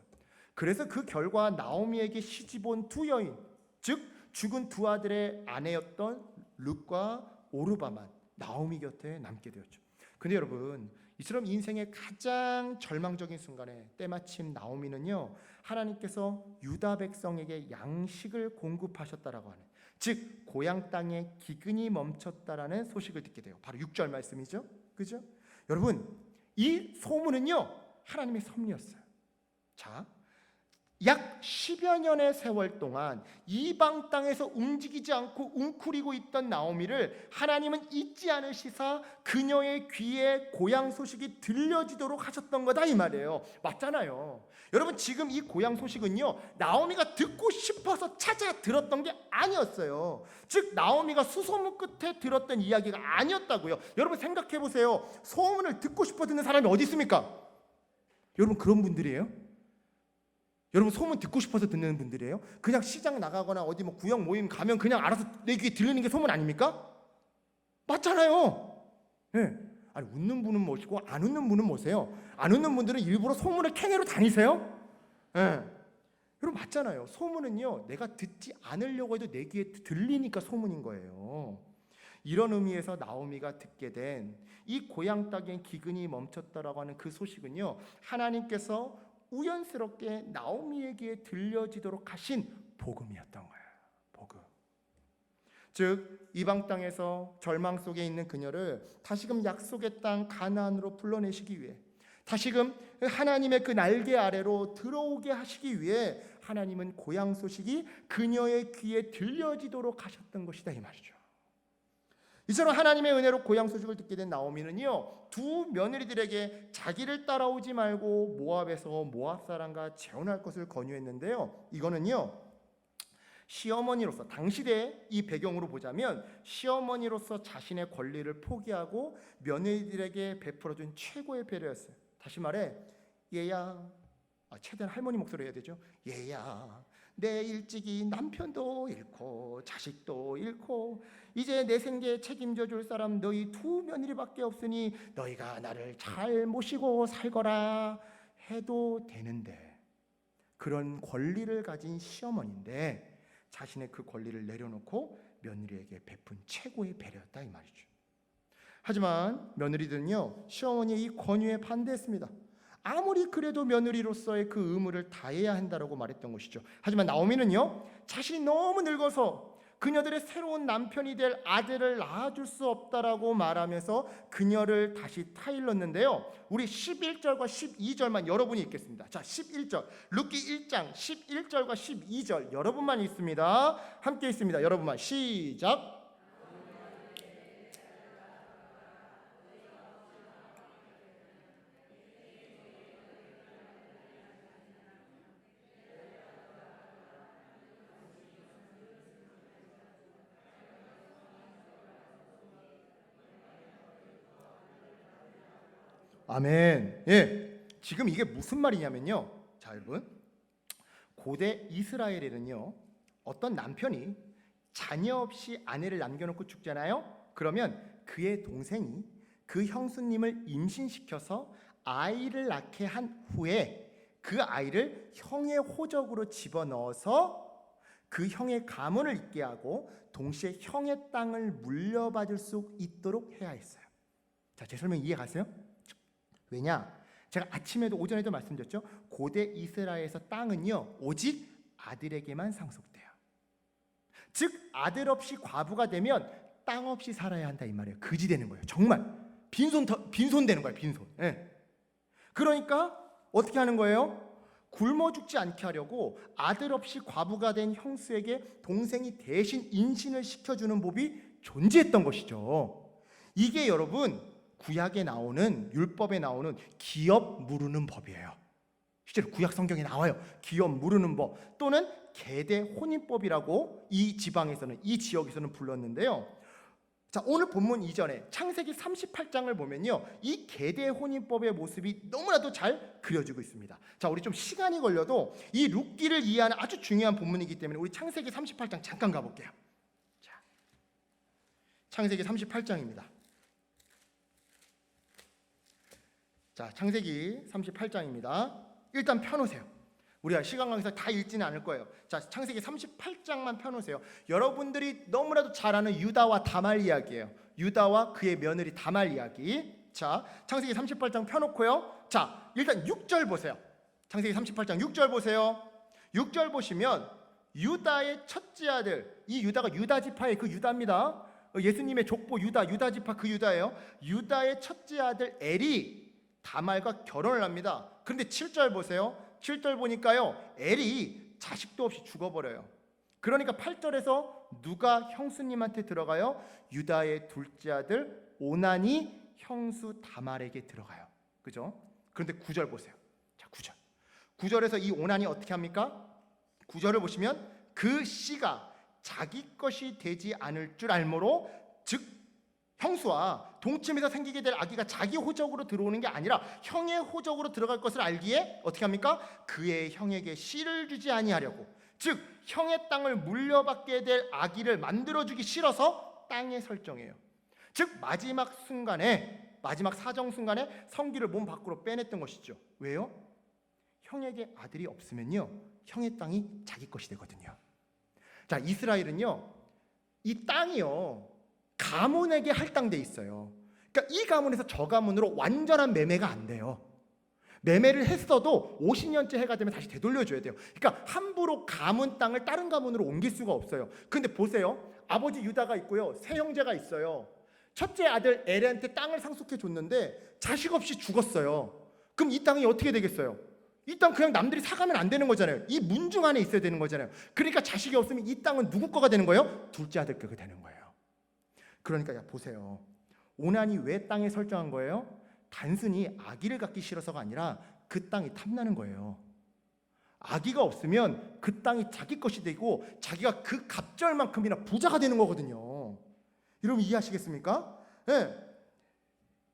그래서 그 결과 나오미에게 시집 온 두 여인, 즉 죽은 두 아들의 아내였던 룻과 오르바만 나오미 곁에 남게 되었죠. 근데 여러분, 이처럼 인생의 가장 절망적인 순간에 때마침 나오미는요, 하나님께서 유다 백성에게 양식을 공급하셨다라고 하는, 즉 고향 땅에 기근이 멈췄다라는 소식을 듣게 돼요. 바로 6절 말씀이죠. 그죠? 여러분, 이 소문은요, 하나님의 섭리였어요. 자, 약 10여 년의 세월 동안 이방 땅에서 움직이지 않고 웅크리고 있던 나오미를 하나님은 잊지 않으시사 그녀의 귀에 고향 소식이 들려지도록 하셨던 거다 이 말이에요. 맞잖아요. 여러분, 지금 이 고향 소식은요, 나오미가 듣고 싶어서 찾아 들었던 게 아니었어요. 즉 나오미가 수소문 끝에 들었던 이야기가 아니었다고요. 여러분 생각해 보세요. 소문을 듣고 싶어 듣는 사람이 어디 있습니까? 여러분, 그런 분들이에요? 여러분, 소문 듣고 싶어서 듣는 분들이에요? 그냥 시장 나가거나 어디 뭐 구역 모임 가면 그냥 알아서 내 귀에 들리는 게 소문 아닙니까? 맞잖아요. 네. 아니, 웃는 분은 뭐시고 안 웃는 분은 뭐세요? 안 웃는 분들은 일부러 소문을 캥해로 다니세요? 네. 여러분, 맞잖아요. 소문은요, 내가 듣지 않으려고 해도 내 귀에 들리니까 소문인 거예요. 이런 의미에서 나오미가 듣게 된 이 고향 땅에 기근이 멈췄다라고 하는 그 소식은요, 하나님께서 우연스럽게 나오미에게 들려지도록 하신 복음이었던 거예요. 복음. 즉 이방 땅에서 절망 속에 있는 그녀를 다시금 약속의 땅 가나안으로 불러내시기 위해, 다시금 하나님의 그 날개 아래로 들어오게 하시기 위해 하나님은 고향 소식이 그녀의 귀에 들려지도록 하셨던 것이다, 이 말이죠. 이처럼 하나님의 은혜로 고향 소식을 듣게 된 나오미는요, 두 며느리들에게 자기를 따라오지 말고 모압에서 모압 사람과 재혼할 것을 권유했는데요, 이거는요 시어머니로서, 당시대 이 배경으로 보자면 시어머니로서 자신의 권리를 포기하고 며느리들에게 베풀어준 최고의 배려였어요. 다시 말해, 얘야, 최대한 할머니 목소리 해야 되죠. 얘야, 내 일찍이 남편도 잃고 자식도 잃고 이제 내 생계 책임져 줄 사람 너희 두 며느리밖에 없으니 너희가 나를 잘 모시고 살거라 해도 되는데, 그런 권리를 가진 시어머니인데 자신의 그 권리를 내려놓고 며느리에게 베푼 최고의 배려였다, 이 말이죠. 하지만 며느리들은요, 시어머니의 이 권유에 반대했습니다. 아무리 그래도 며느리로서의 그 의무를 다해야 한다라고 말했던 것이죠. 하지만 나오미는요, 자신이 너무 늙어서 그녀들의 새로운 남편이 될 아들을 낳아줄 수 없다라고 말하면서 그녀를 다시 타일렀는데요, 우리 11절과 12절만 여러분이 읽겠습니다. 자, 11절, 룻기 1장 11절과 12절 여러분만 읽습니다. 함께 읽습니다. 여러분만 시작. 아멘. 예, 지금 이게 무슨 말이냐면요, 자 여러분, 고대 이스라엘에는요 어떤 남편이 자녀 없이 아내를 남겨놓고 죽잖아요. 그러면 그의 동생이 그 형수님을 임신시켜서 아이를 낳게 한 후에 그 아이를 형의 호적으로 집어넣어서 그 형의 가문을 잇게 하고 동시에 형의 땅을 물려받을 수 있도록 해야 했어요. 자, 제 설명 이해 가세요? 왜냐? 제가 아침에도 오전에도 말씀드렸죠. 고대 이스라엘에서 땅은요 오직 아들에게만 상속돼요. 즉 아들 없이 과부가 되면 땅 없이 살아야 한다, 이 말이에요. 그지 되는 거예요. 정말 빈손 되는 거예요. 빈손. 예. 그러니까 어떻게 하는 거예요? 굶어 죽지 않게 하려고 아들 없이 과부가 된 형수에게 동생이 대신 인신을 시켜주는 법이 존재했던 것이죠. 이게 여러분 구약에 나오는, 율법에 나오는 기업 무르는 법이에요. 실제로 구약 성경에 나와요. 기업 무르는 법 또는 계대 혼인법이라고 이 지방에서는, 이 지역에서는 불렀는데요. 자, 오늘 본문 이전에 창세기 38장을 보면요, 이 계대 혼인법의 모습이 너무나도 잘 그려지고 있습니다. 자, 우리 좀 시간이 걸려도 이 룻기를 이해하는 아주 중요한 본문이기 때문에 우리 창세기 38장 잠깐 가볼게요. 자, 창세기 38장입니다. 자, 창세기 38장입니다. 일단 펴놓으세요. 우리가 시간 관계상 다 읽지는 않을 거예요. 자, 창세기 38장만 펴놓으세요. 여러분들이 너무나도 잘 아는 유다와 다말 이야기예요. 유다와 그의 며느리 다말 이야기. 자, 창세기 38장 펴놓고요. 자, 일단 6절 보세요. 창세기 38장 6절 보세요. 6절 보시면 유다의 첫째 아들, 이 유다가 유다 지파의 그 유다입니다. 예수님의 족보 유다 지파 그 유다예요. 유다의 첫째 아들 엘이 다말과 결혼을 합니다. 그런데 7절 보세요. 7절 보니까요, 엘이 자식도 없이 죽어버려요. 그러니까 8절에서 누가 형수님한테 들어가요? 유다의 둘째 아들 오난이 형수 다말에게 들어가요. 그죠? 그런데 9절 보세요. 자, 9절. 9절에서 이 오난이 어떻게 합니까? 9절을 보시면 그 씨가 자기 것이 되지 않을 줄 알므로, 즉 형수와 동침에서 생기게 될 아기가 자기 호적으로 들어오는 게 아니라 형의 호적으로 들어갈 것을 알기에 어떻게 합니까? 그의 형에게 씨를 주지 아니하려고, 즉 형의 땅을 물려받게 될 아기를 만들어주기 싫어서 땅에 설정해요. 즉 마지막 사정 순간에 성기를 몸 밖으로 빼냈던 것이죠. 왜요? 형에게 아들이 없으면요, 형의 땅이 자기 것이 되거든요. 자, 이스라엘은요 이 땅이요 가문에게 할당돼 있어요. 그러니까 이 가문에서 저 가문으로 완전한 매매가 안 돼요. 매매를 했어도 50년째 해가 되면 다시 되돌려줘야 돼요. 그러니까 함부로 가문 땅을 다른 가문으로 옮길 수가 없어요. 근데 보세요. 아버지 유다가 있고요. 세 형제가 있어요. 첫째 아들 엘한테 땅을 상속해 줬는데 자식 없이 죽었어요. 그럼 이 땅이 어떻게 되겠어요? 이 땅 그냥 남들이 사가면 안 되는 거잖아요. 이 문중 안에 있어야 되는 거잖아요. 그러니까 자식이 없으면 이 땅은 누구 거가 되는 거예요? 둘째 아들 거가 되는 거예요. 그러니까 야 보세요. 오난이 왜 땅에 설정한 거예요? 단순히 아기를 갖기 싫어서가 아니라 그 땅이 탐나는 거예요. 아기가 없으면 그 땅이 자기 것이 되고 자기가 그 갑절만큼이나 부자가 되는 거거든요. 여러분 이해하시겠습니까? 네.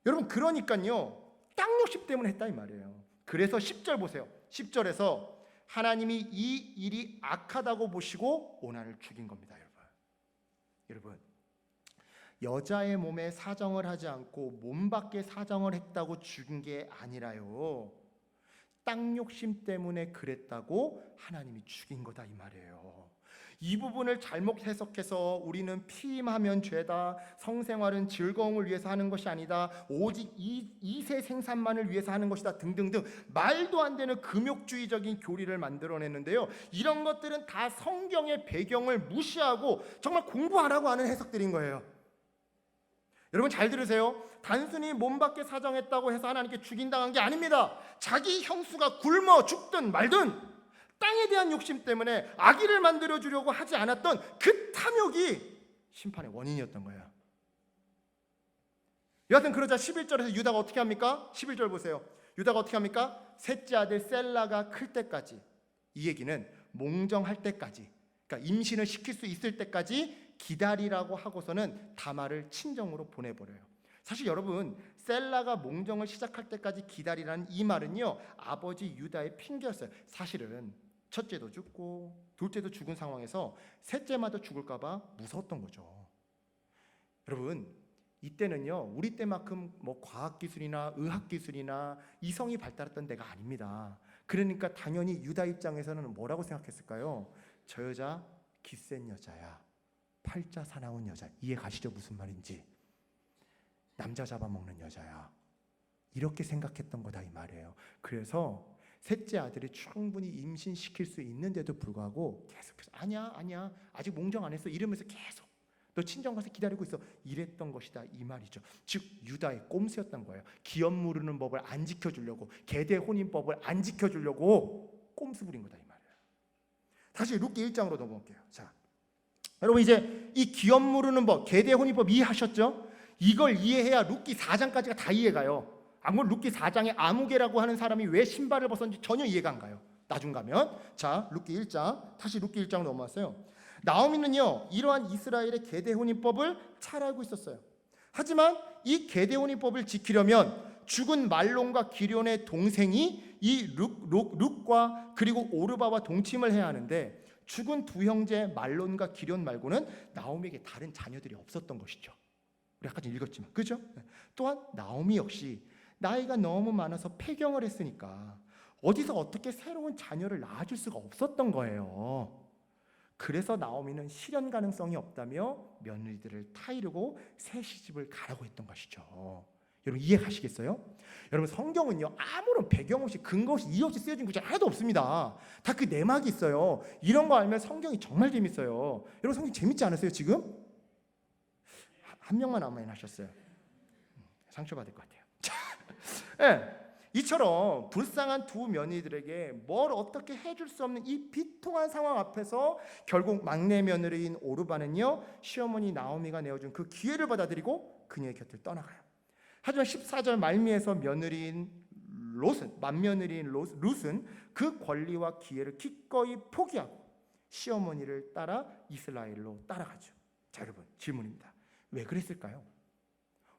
여러분 그러니까요. 땅 욕심 때문에 했다 이 말이에요. 그래서 10절 보세요. 10절에서 하나님이 이 일이 악하다고 보시고 오난을 죽인 겁니다. 여러분 여자의 몸에 사정을 하지 않고 몸 밖에 사정을 했다고 죽인 게 아니라요. 땅 욕심 때문에 그랬다고 하나님이 죽인 거다 이 말이에요. 이 부분을 잘못 해석해서 우리는 피임하면 죄다, 성생활은 즐거움을 위해서 하는 것이 아니다, 오직 이세 생산만을 위해서 하는 것이다 등등등 말도 안 되는 금욕주의적인 교리를 만들어냈는데요. 이런 것들은 다 성경의 배경을 무시하고 정말 공부하라고 하는 해석들인 거예요. 여러분 잘 들으세요. 단순히 몸 밖에 사정했다고 해서 하나님께 죽인당한 게 아닙니다. 자기 형수가 굶어 죽든 말든 땅에 대한 욕심 때문에 아기를 만들어주려고 하지 않았던 그 탐욕이 심판의 원인이었던 거예요. 여하튼 그러자 11절에서 유다가 어떻게 합니까? 11절 보세요. 유다가 어떻게 합니까? 셋째 아들 셀라가 클 때까지, 이 얘기는 몽정할 때까지, 그러니까 임신을 시킬 수 있을 때까지 기다리라고 하고서는 다말을 친정으로 보내버려요. 사실 여러분 셀라가 몽정을 시작할 때까지 기다리라는 이 말은요 아버지 유다의 핑계였어요. 사실은 첫째도 죽고 둘째도 죽은 상황에서 셋째마저 죽을까 봐 무서웠던 거죠. 여러분 이때는요 우리 때만큼 뭐 과학기술이나 의학기술이나 이성이 발달했던 때가 아닙니다. 그러니까 당연히 유다 입장에서는 뭐라고 생각했을까요? 저 여자 기센 여자야, 팔자 사나운 여자. 이해 가시죠? 무슨 말인지. 남자 잡아먹는 여자야. 이렇게 생각했던 거다 이 말이에요. 그래서 셋째 아들이 충분히 임신시킬 수 있는데도 불구하고 계속해서 아니야 아직 몽정 안 했어 이러면서 계속 너 친정 가서 기다리고 있어 이랬던 것이다 이 말이죠. 즉 유다의 꼼수였던 거예요. 기업 무르는 법을 안 지켜주려고, 계대 혼인법을 안 지켜주려고 꼼수 부린 거다 이 말이에요. 다시 룻기 1장으로 넘어갈게요. 자, 여러분 이제 이 기업 무르는 법, 계대 혼인법 이해하셨죠? 이걸 이해해야 룻기 4장까지가 다 이해가요. 아무튼 룻기 4장에 아무개라고 하는 사람이 왜 신발을 벗었는지 전혀 이해가 안 가요. 나중 가면. 자, 룻기 1장, 다시 룻기 1장으로 넘어왔어요. 나오미는요 이러한 이스라엘의 계대 혼인법을 잘 알고 있었어요. 하지만 이 계대 혼인법을 지키려면 죽은 말론과 기련의 동생이 이 룻과 그리고 오르바와 동침을 해야 하는데 죽은 두 형제 말론과 기련 말고는 나오미에게 다른 자녀들이 없었던 것이죠. 우리 아까 좀 읽었지만 그죠? 또한 나오미 역시 나이가 너무 많아서 폐경을 했으니까 어디서 어떻게 새로운 자녀를 낳아줄 수가 없었던 거예요. 그래서 나오미는 실현 가능성이 없다며 며느리들을 타이르고 새 시집을 가라고 했던 것이죠. 여러분 이해 가시겠어요? 여러분 성경은요 아무런 배경 없이 근거 없이 이유 없이 쓰여진 구절 하나도 없습니다. 다 그 내막이 있어요. 이런 거 알면 성경이 정말 재밌어요. 여러분 성경 재밌지 않으세요 지금? 한 명만 아멘 하셨어요. 상처받을 것 같아요. 네, 이처럼 불쌍한 두 며느리들에게 뭘 어떻게 해줄 수 없는 이 비통한 상황 앞에서 결국 막내 며느리인 오르바는요 시어머니 나오미가 내어준 그 기회를 받아들이고 그녀의 곁을 떠나가요. 하지만 14절 말미에서 맏며느리인 룻은 그 권리와 기회를 기꺼이 포기하고 시어머니를 따라 이스라엘로 따라가죠. 자 여러분 질문입니다. 왜 그랬을까요?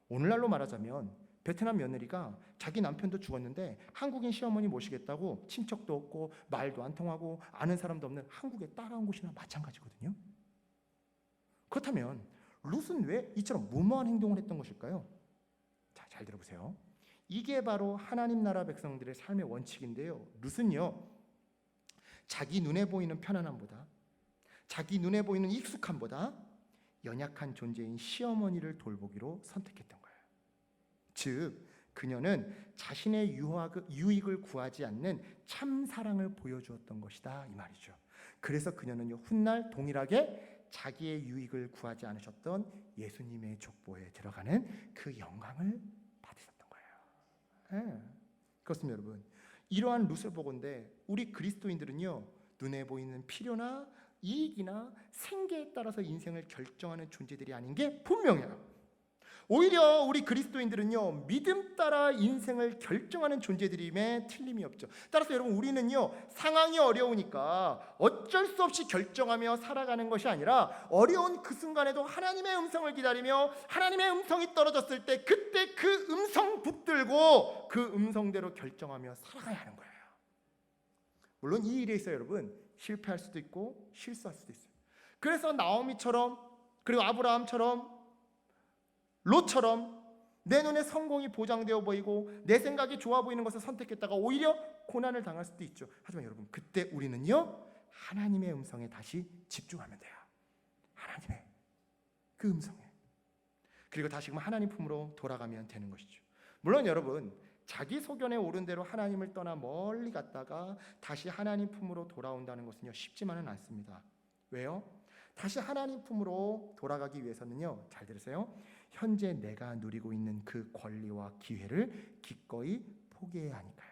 오늘날로 말하자면 베트남 며느리가 자기 남편도 죽었는데 한국인 시어머니 모시겠다고 친척도 없고 말도 안 통하고 아는 사람도 없는 한국에 따라온 곳이나 마찬가지거든요. 그렇다면 룻은 왜 이처럼 무모한 행동을 했던 것일까요? 자, 잘 들어보세요. 이게 바로 하나님 나라 백성들의 삶의 원칙인데요. 룻은요 자기 눈에 보이는 편안함보다, 자기 눈에 보이는 익숙함보다 연약한 존재인 시어머니를 돌보기로 선택했던 거예요. 즉 그녀는 자신의 유익을 구하지 않는 참 사랑을 보여주었던 것이다 이 말이죠. 그래서 그녀는요 훗날 동일하게 자기의 유익을 구하지 않으셨던 예수님의 족보에 들어가는 그 영광을 받으셨던 거예요. 네. 그렇습니다 여러분. 이러한 룻을 보건대 우리 그리스도인들은요 눈에 보이는 필요나 이익이나 생계에 따라서 인생을 결정하는 존재들이 아닌 게 분명해요. 오히려 우리 그리스도인들은요 믿음 따라 인생을 결정하는 존재들임에 틀림이 없죠. 따라서 여러분 우리는요 상황이 어려우니까 어쩔 수 없이 결정하며 살아가는 것이 아니라 어려운 그 순간에도 하나님의 음성을 기다리며 하나님의 음성이 떨어졌을 때 그때 그 음성 붙들고 그 음성대로 결정하며 살아가야 하는 거예요. 물론 이 일에 있어 여러분 실패할 수도 있고 실수할 수도 있어요. 그래서 나오미처럼 그리고 아브라함처럼 롯처럼 내 눈에 성공이 보장되어 보이고 내 생각이 좋아 보이는 것을 선택했다가 오히려 고난을 당할 수도 있죠. 하지만 여러분 그때 우리는요 하나님의 음성에 다시 집중하면 돼요. 하나님의 그 음성에. 그리고 다시금 하나님 품으로 돌아가면 되는 것이죠. 물론 여러분 자기 소견에 오른 대로 하나님을 떠나 멀리 갔다가 다시 하나님 품으로 돌아온다는 것은요 쉽지만은 않습니다. 왜요? 다시 하나님 품으로 돌아가기 위해서는요 잘 들으세요. 현재 내가 누리고 있는 그 권리와 기회를 기꺼이 포기해야 하니까요.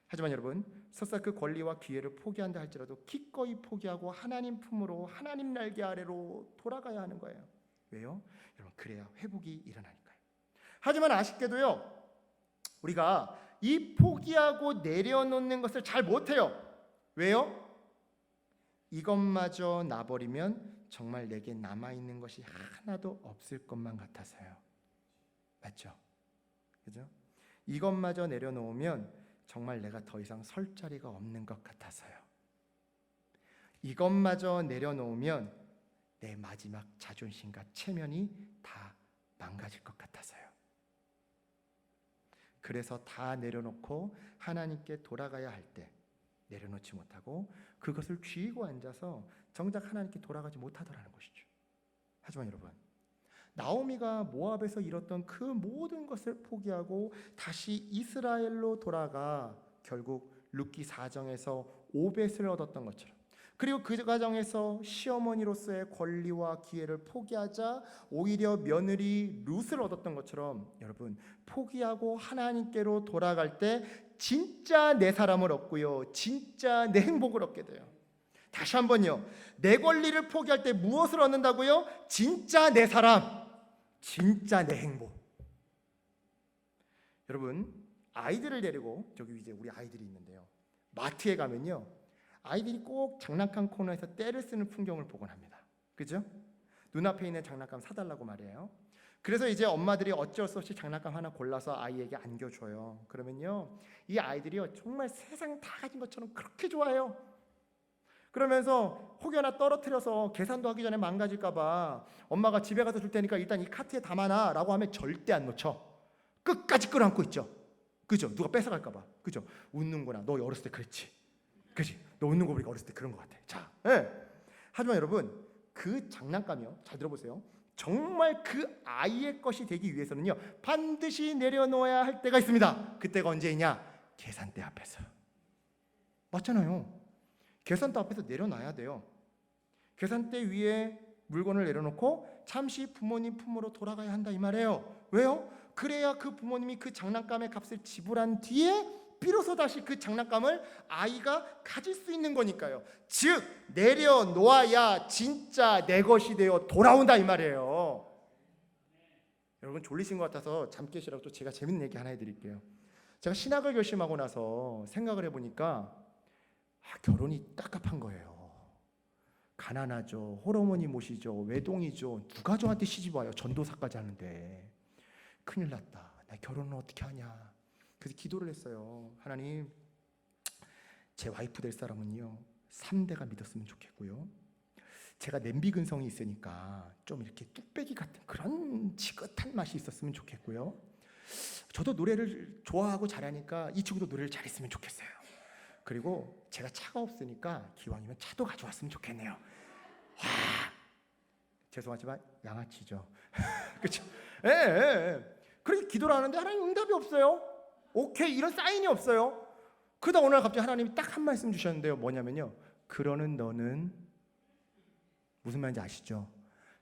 하지만 여러분 설사 그 권리와 기회를 포기한다 할지라도 기꺼이 포기하고 하나님 품으로 하나님 날개 아래로 돌아가야 하는 거예요. 왜요? 여러분 그래야 회복이 일어나니까요. 하지만 아쉽게도요 우리가 이 포기하고 내려놓는 것을 잘 못해요. 왜요? 이것마저 놔버리면 정말 내게 남아있는 것이 하나도 없을 것만 같아서요. 맞죠? 그죠? 이것마저 내려놓으면 정말 내가 더 이상 설 자리가 없는 것 같아서요. 이것마저 내려놓으면 내 마지막 자존심과 체면이 다 망가질 것 같아서요. 그래서 다 내려놓고 하나님께 돌아가야 할 때 내려놓지 못하고 그것을 쥐고 앉아서 정작 하나님께 돌아가지 못하더라는 것이죠. 하지만 여러분 나오미가 모압에서 잃었던 그 모든 것을 포기하고 다시 이스라엘로 돌아가 결국 룻기 4장에서 오벳을 얻었던 것처럼 그리고 그 과정에서 시어머니로서의 권리와 기회를 포기하자 오히려 며느리 룻을 얻었던 것처럼 여러분 포기하고 하나님께로 돌아갈 때 진짜 내 사람을 얻고요 진짜 내 행복을 얻게 돼요. 다시 한번요 내 권리를 포기할 때 무엇을 얻는다고요? 진짜 내 사람, 진짜 내 행복. 여러분 아이들을 데리고 저기 이제 우리 아이들이 있는데요 마트에 가면요 아이들이 꼭 장난감 코너에서 떼를 쓰는 풍경을 보곤 합니다. 그죠? 눈앞에 있는 장난감 사달라고 말이에요. 그래서 이제 엄마들이 어쩔 수 없이 장난감 하나 골라서 아이에게 안겨줘요. 그러면요 이 아이들이요 정말 세상 다 가진 것처럼 그렇게 좋아해요. 그러면서 혹여나 떨어뜨려서 계산도 하기 전에 망가질까 봐 엄마가 집에 가서 줄 테니까 일단 이 카트에 담아놔 라고 하면 절대 안 놓쳐. 끝까지 끌어안고 있죠. 그죠? 누가 뺏어갈까 봐. 그죠? 웃는구나. 너 어렸을 때 그랬지. 그지? 너 웃는 거 보니까 어렸을 때 그런 것 같아. 자, 예. 하지만 여러분 그 장난감이요 잘 들어보세요. 정말 그 아이의 것이 되기 위해서는요 반드시 내려놓아야 할 때가 있습니다. 그때가 언제이냐? 계산대 앞에서. 맞잖아요. 계산대 앞에서 내려놔야 돼요. 계산대 위에 물건을 내려놓고 잠시 부모님 품으로 돌아가야 한다 이 말이에요. 왜요? 그래야 그 부모님이 그 장난감의 값을 지불한 뒤에 비로소 다시 그 장난감을 아이가 가질 수 있는 거니까요. 즉 내려놓아야 진짜 내 것이 되어 돌아온다 이 말이에요. 여러분 졸리신 것 같아서 잠 깨시라고 또 제가 재밌는 얘기 하나 해드릴게요. 제가 신학을 결심하고 나서 생각을 해보니까 결혼이 깝깝한 거예요. 가난하죠. 홀어머니 모시죠. 외동이죠. 누가 저한테 시집 와요. 전도사까지 하는데 큰일 났다. 나 결혼은 어떻게 하냐. 그래서 기도를 했어요. 하나님 제 와이프 될 사람은요 3대가 믿었으면 좋겠고요. 제가 냄비 근성이 있으니까 좀 이렇게 뚝배기 같은 그런 지긋한 맛이 있었으면 좋겠고요. 저도 노래를 좋아하고 잘하니까 이 친구도 노래를 잘했으면 좋겠어요. 그리고 제가 차가 없으니까 기왕이면 차도 가져왔으면 좋겠네요. 와 죄송하지만 양아치죠. 그렇죠? 예, 예, 예. 그렇게 기도를 하는데 하나님 응답이 없어요. 오케이, 이런 사인이 없어요. 그러다 오늘 갑자기 하나님이 딱 한 말씀 주셨는데요. 뭐냐면요, 그러는 너는, 무슨 말인지 아시죠?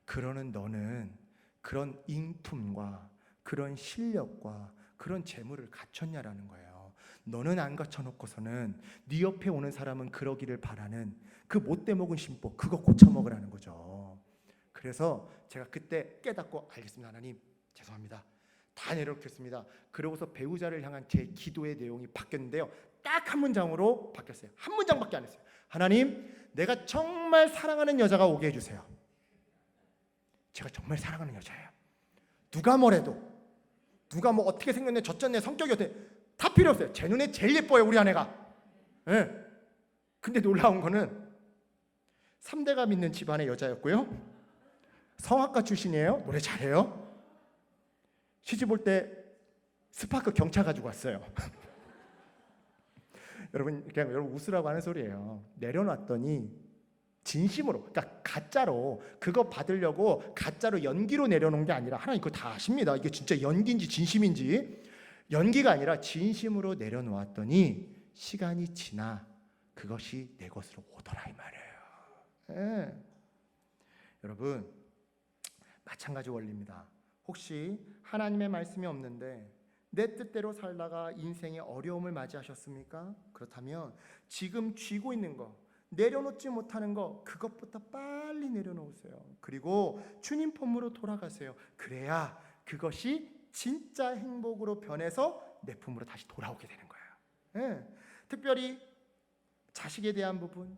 그러는 너는 그런 인품과 그런 실력과 그런 재물을 갖췄냐라는 거예요. 너는 안 갖춰놓고서는 네 옆에 오는 사람은 그러기를 바라는 그 못돼 먹은 심보, 그거 고쳐 먹으라는 거죠. 그래서 제가 그때 깨닫고, 알겠습니다 하나님, 죄송합니다, 다 내려놓겠습니다. 그러고서 배우자를 향한 제 기도의 내용이 바뀌었는데요, 딱 한 문장으로 바뀌었어요. 한 문장밖에 안 했어요. 하나님, 내가 정말 사랑하는 여자가 오게 해주세요. 제가 정말 사랑하는 여자예요. 누가 뭐래도, 누가 뭐 어떻게 생겼네, 저쩌네, 성격이 어때, 다 필요 없어요. 제 눈에 제일 예뻐요, 우리 아내가. 네. 근데 놀라운 거는 3대가 믿는 집안의 여자였고요, 성악가 출신이에요. 노래 잘해요. 시집 올 때 스파크 경차 가지고 왔어요. 여러분, 그냥 여러분 웃으라고 하는 소리예요. 내려놨더니 진심으로, 그러니까 가짜로, 그거 받으려고 가짜로 연기로 내려놓은 게 아니라, 하나님 그거 다 아십니다. 이게 진짜 연기인지 진심인지. 연기가 아니라 진심으로 내려놓았더니 시간이 지나 그것이 내 것으로 오더라, 이 말이에요. 네. 여러분, 마찬가지 원리입니다. 혹시 하나님의 말씀이 없는데 내 뜻대로 살다가 인생의 어려움을 맞이하셨습니까? 그렇다면 지금 쥐고 있는 거, 내려놓지 못하는 거, 그것부터 빨리 내려놓으세요. 그리고 주님 품으로 돌아가세요. 그래야 그것이 진짜 행복으로 변해서 내 품으로 다시 돌아오게 되는 거예요. 네. 특별히 자식에 대한 부분,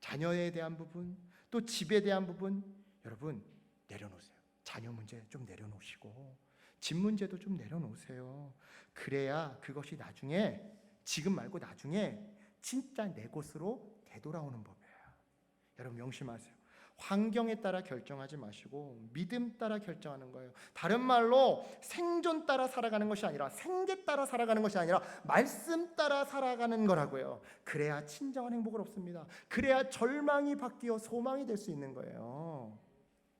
자녀에 대한 부분, 또 집에 대한 부분, 여러분 내려놓으세요. 자녀 문제 좀 내려놓으시고 집 문제도 좀 내려놓으세요. 그래야 그것이 나중에, 지금 말고 나중에 진짜 내 곳으로 되돌아오는 법이에요. 여러분 명심하세요. 환경에 따라 결정하지 마시고 믿음 따라 결정하는 거예요. 다른 말로 생존 따라 살아가는 것이 아니라, 생계 따라 살아가는 것이 아니라 말씀 따라 살아가는 거라고요. 그래야 진정한 행복을 얻습니다. 그래야 절망이 바뀌어 소망이 될 수 있는 거예요.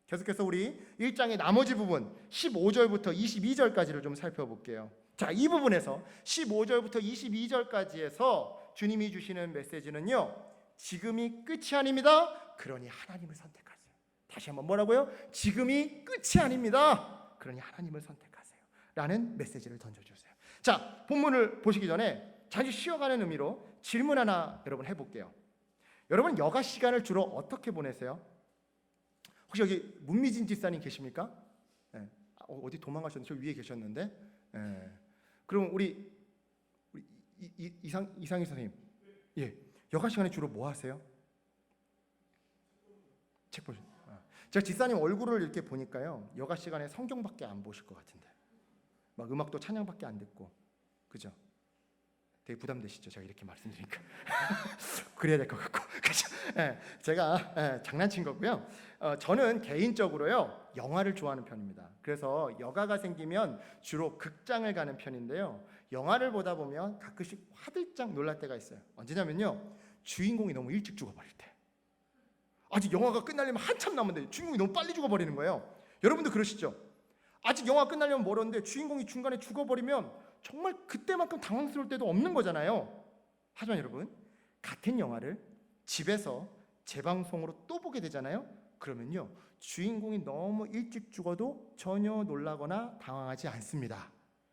계속해서 우리 1장의 나머지 부분 15절부터 22절까지를 좀 살펴볼게요. 자, 이 부분에서 15절부터 22절까지에서 주님이 주시는 메시지는요, 지금이 끝이 아닙니다. 그러니 하나님을 선택하세요. 다시 한번 뭐라고요? 지금이 끝이 아닙니다. 그러니 하나님을 선택하세요 라는 메시지를 던져주세요. 자, 본문을 보시기 전에 잠시 쉬어가는 의미로 질문 하나 여러분 해볼게요. 여러분 여가 시간을 주로 어떻게 보내세요? 혹시 여기 문미진 집사님 계십니까? 네. 어디 도망가셨는데 저 위에 계셨는데. 네. 그럼 우리 이상희 선생님, 예, 여가 시간에 주로 뭐 하세요? 책 보시. 제가 집사님 얼굴을 이렇게 보니까요, 여가 시간에 성경밖에 안 보실 것 같은데, 막 음악도 찬양밖에 안 듣고, 그죠? 되게 부담되시죠? 제가 이렇게 말씀드리니까. 그래야 될 것 같고. 그죠? 예, 제가 장난친 거고요. 저는 개인적으로요, 영화를 좋아하는 편입니다. 그래서 여가가 생기면 주로 극장을 가는 편인데요, 영화를 보다 보면 가끔씩 화들짝 놀랄 때가 있어요. 언제냐면요, 주인공이 너무 일찍 죽어버릴 때. 아직 영화가 끝나려면 한참 남았는데 주인공이 너무 빨리 죽어버리는 거예요. 여러분도 그러시죠? 아직 영화 끝나려면 멀었는데 주인공이 중간에 죽어버리면 정말 그때만큼 당황스러울 때도 없는 거잖아요. 하지만 여러분, 같은 영화를 집에서 재방송으로 또 보게 되잖아요. 그러면요, 주인공이 너무 일찍 죽어도 전혀 놀라거나 당황하지 않습니다.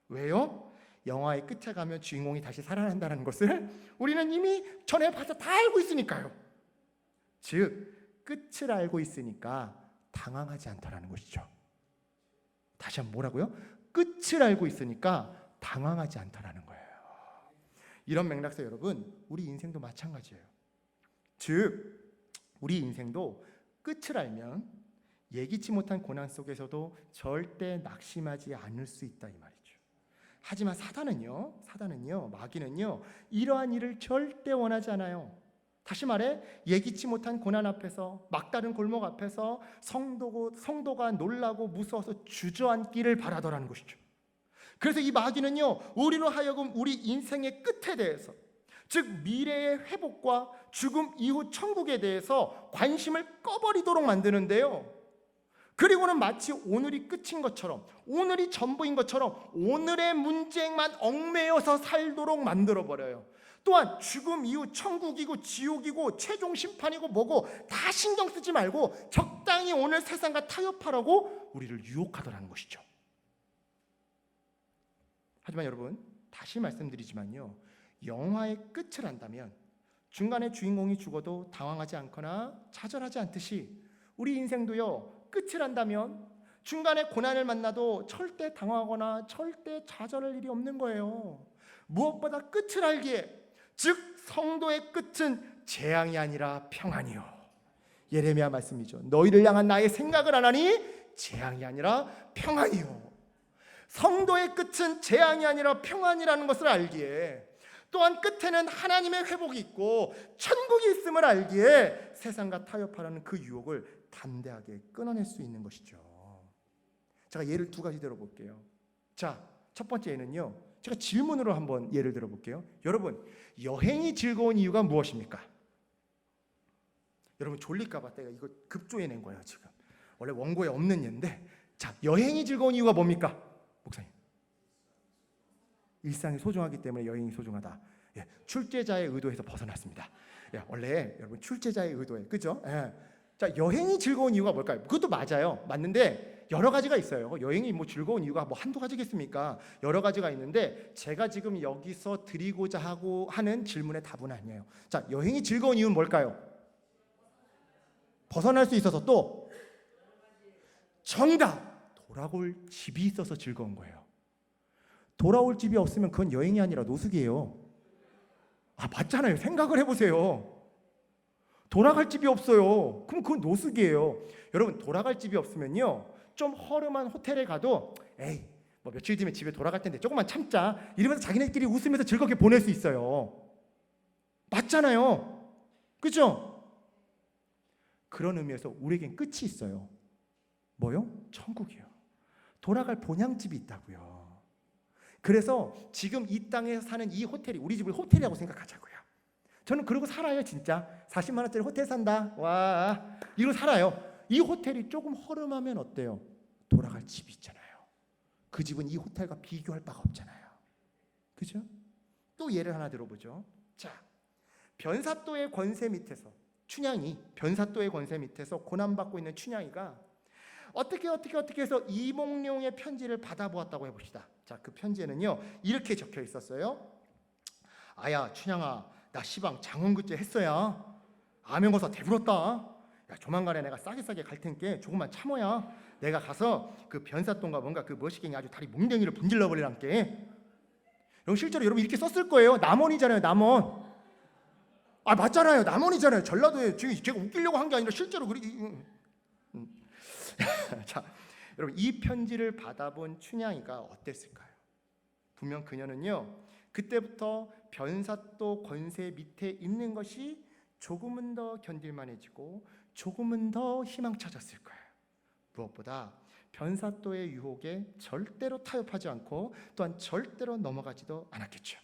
왜요? 영화의 끝에 가면 주인공이 다시 살아난다는 것을 우리는 이미 전에 봐서 다 알고 있으니까요. 즉, 끝을 알고 있으니까 당황하지 않다라는 것이죠. 다시 한번 뭐라고요? 끝을 알고 있으니까 당황하지 않다라는 거예요. 이런 맥락에서 여러분, 우리 인생도 마찬가지예요. 즉, 우리 인생도 끝을 알면 예기치 못한 고난 속에서도 절대 낙심하지 않을 수 있다, 이 말이죠. 하지만 사단은요, 마귀는요, 이러한 일을 절대 원하지 않아요. 다시 말해, 예기치 못한 고난 앞에서, 막다른 골목 앞에서 성도가 놀라고 무서워서 주저앉기를 바라더라는 것이죠. 그래서 이 마귀는요, 우리로 하여금 우리 인생의 끝에 대해서, 즉 미래의 회복과 죽음 이후 천국에 대해서 관심을 꺼버리도록 만드는데요, 그리고는 마치 오늘이 끝인 것처럼, 오늘이 전부인 것처럼 오늘의 문제만 얽매여서 살도록 만들어버려요. 또한 죽음 이후 천국이고 지옥이고 최종 심판이고 뭐고 다 신경 쓰지 말고 적당히 오늘 세상과 타협하라고 우리를 유혹하더라는 것이죠. 하지만 여러분, 다시 말씀드리지만요, 영화의 끝을 안다면 중간에 주인공이 죽어도 당황하지 않거나 좌절하지 않듯이 우리 인생도요, 끝을 안다면 중간에 고난을 만나도 절대 당황하거나 절대 좌절할 일이 없는 거예요. 무엇보다 끝을 알기에, 즉 성도의 끝은 재앙이 아니라 평안이요. 예레미야 말씀이죠. 너희를 향한 나의 생각을 안 하니 재앙이 아니라 평안이요. 성도의 끝은 재앙이 아니라 평안이라는 것을 알기에, 또한 끝에는 하나님의 회복이 있고 천국이 있음을 알기에 세상과 타협하라는 그 유혹을 담대하게 끊어낼 수 있는 것이죠. 제가 예를 두 가지 들어볼게요. 자, 첫 번째 예는요, 제가 질문으로 한번 예를 들어볼게요. 여러분, 여행이 즐거운 이유가 무엇입니까? 여러분 졸릴까봐 내가 이거 급조해낸 거예요. 지금 원래 원고에 없는 예인데, 자, 여행이 즐거운 이유가 뭡니까? 목사님, 일상이 소중하기 때문에 여행이 소중하다. 예, 출제자의 의도에서 벗어났습니다. 예, 원래 여러분 출제자의 의도에, 그죠? 예. 자, 여행이 즐거운 이유가 뭘까요? 그것도 맞아요. 맞는데 여러 가지가 있어요. 여행이 뭐 즐거운 이유가 뭐 한두 가지겠습니까? 여러 가지가 있는데 제가 지금 여기서 드리고자 하는 질문의 답은 아니에요. 자, 여행이 즐거운 이유는 뭘까요? 벗어날 수 있어서, 또 정답! 돌아올 집이 있어서 즐거운 거예요. 돌아올 집이 없으면 그건 여행이 아니라 노숙이에요. 아, 맞잖아요. 생각을 해보세요. 돌아갈 집이 없어요. 그럼 그건 노숙이에요. 여러분, 돌아갈 집이 없으면요, 좀 허름한 호텔에 가도 에이, 뭐 며칠 뒤면 집에 돌아갈 텐데 조금만 참자 이러면서 자기네끼리 웃으면서 즐겁게 보낼 수 있어요. 맞잖아요. 그죠? 그런 의미에서 우리에겐 끝이 있어요. 뭐요? 천국이요. 돌아갈 본향집이 있다고요. 그래서 지금 이 땅에서 사는 이 호텔이 우리 집을 호텔이라고 생각하자고요. 저는 그러고 살아요. 진짜 40만 원짜리 호텔 산다, 와, 이러고 살아요. 이 호텔이 조금 허름하면 어때요? 돌아갈 집이 있잖아요. 그 집은 이 호텔과 비교할 바가 없잖아요. 그죠? 또 예를 하나 들어보죠. 자, 변사또의 권세 밑에서 춘향이, 변사또의 권세 밑에서 고난받고 있는 춘향이가 어떻게 해서 이몽룡의 편지를 받아보았다고 해봅시다. 자, 그 편지에는요 이렇게 적혀 있었어요. 아야 춘향아, 나 시방 장원급제 했어야. 암행어사 대부렀다. 야, 조만간에 내가 싸게 갈 테니까 조금만 참어야. 내가 가서 그 변사똥과 뭔가 그 머시갱이 아주 다리 뭉댕이를 분질러 버리란게. 여러분, 실제로 여러분 이렇게 썼을 거예요. 남원이잖아요, 남원. 아, 맞잖아요, 남원이잖아요. 전라도에 지금 제가 웃기려고 한 게 아니라 실제로 자, 여러분, 이 편지를 받아본 춘향이가 어땠을까요? 분명 그녀는요, 그때부터 변사또 권세 밑에 있는 것이 조금은 더 견딜만해지고 조금은 더 희망차졌을 거예요. 무엇보다 변사또의 유혹에 절대로 타협하지 않고 또한 절대로 넘어가지도 않았겠죠.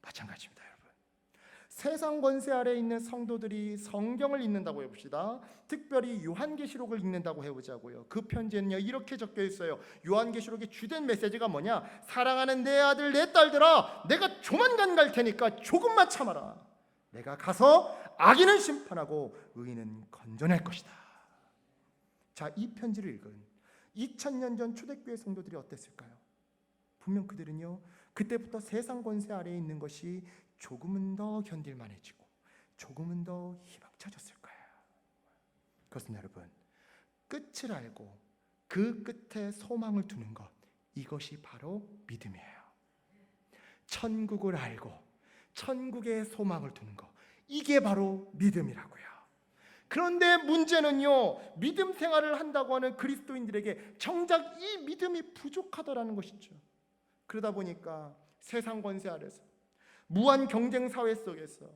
마찬가지입니다. 여러분, 세상 권세 아래에 있는 성도들이 성경을 읽는다고 해봅시다. 특별히 요한계시록을 읽는다고 해보자고요. 그 편지에는요 이렇게 적혀 있어요. 요한계시록의 주된 메시지가 뭐냐? 사랑하는 내 아들 내 딸들아, 내가 조만간 갈 테니까 조금만 참아라. 내가 가서 악인을 심판하고 의인은 건져낼 것이다. 자, 이 편지를 읽은 2000년 전 초대교회 성도들이 어땠을까요? 분명 그들은요 그때부터 세상 권세 아래에 있는 것이 조금은 더 견딜만해지고 조금은 더 희망차졌을 거예요. 그렇습니다. 여러분, 끝을 알고 그 끝에 소망을 두는 것, 이것이 바로 믿음이에요. 천국을 알고 천국에 소망을 두는 것, 이게 바로 믿음이라고요. 그런데 문제는요, 믿음 생활을 한다고 하는 그리스도인들에게 정작 이 믿음이 부족하다라는 것이죠. 그러다 보니까 세상 권세 아래서, 무한 경쟁 사회 속에서,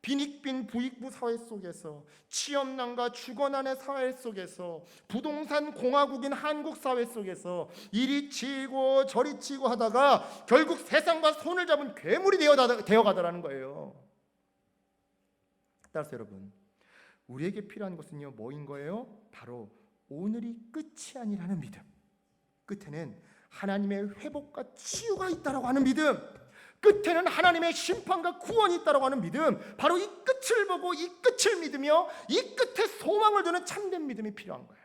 빈익빈 부익부 사회 속에서, 취업난과 주거난의 사회 속에서, 부동산 공화국인 한국 사회 속에서 이리 치고 저리 치고 하다가 결국 세상과 손을 잡은 괴물이 되어가더라는 거예요. 따라서 여러분, 우리에게 필요한 것은요 뭐인 거예요? 바로 오늘이 끝이 아니라는 믿음, 끝에는 하나님의 회복과 치유가 있다라고 하는 믿음, 끝에는 하나님의 심판과 구원이 있다라고 하는 믿음, 바로 이 끝을 보고 이 끝을 믿으며 이 끝에 소망을 두는 참된 믿음이 필요한 거예요.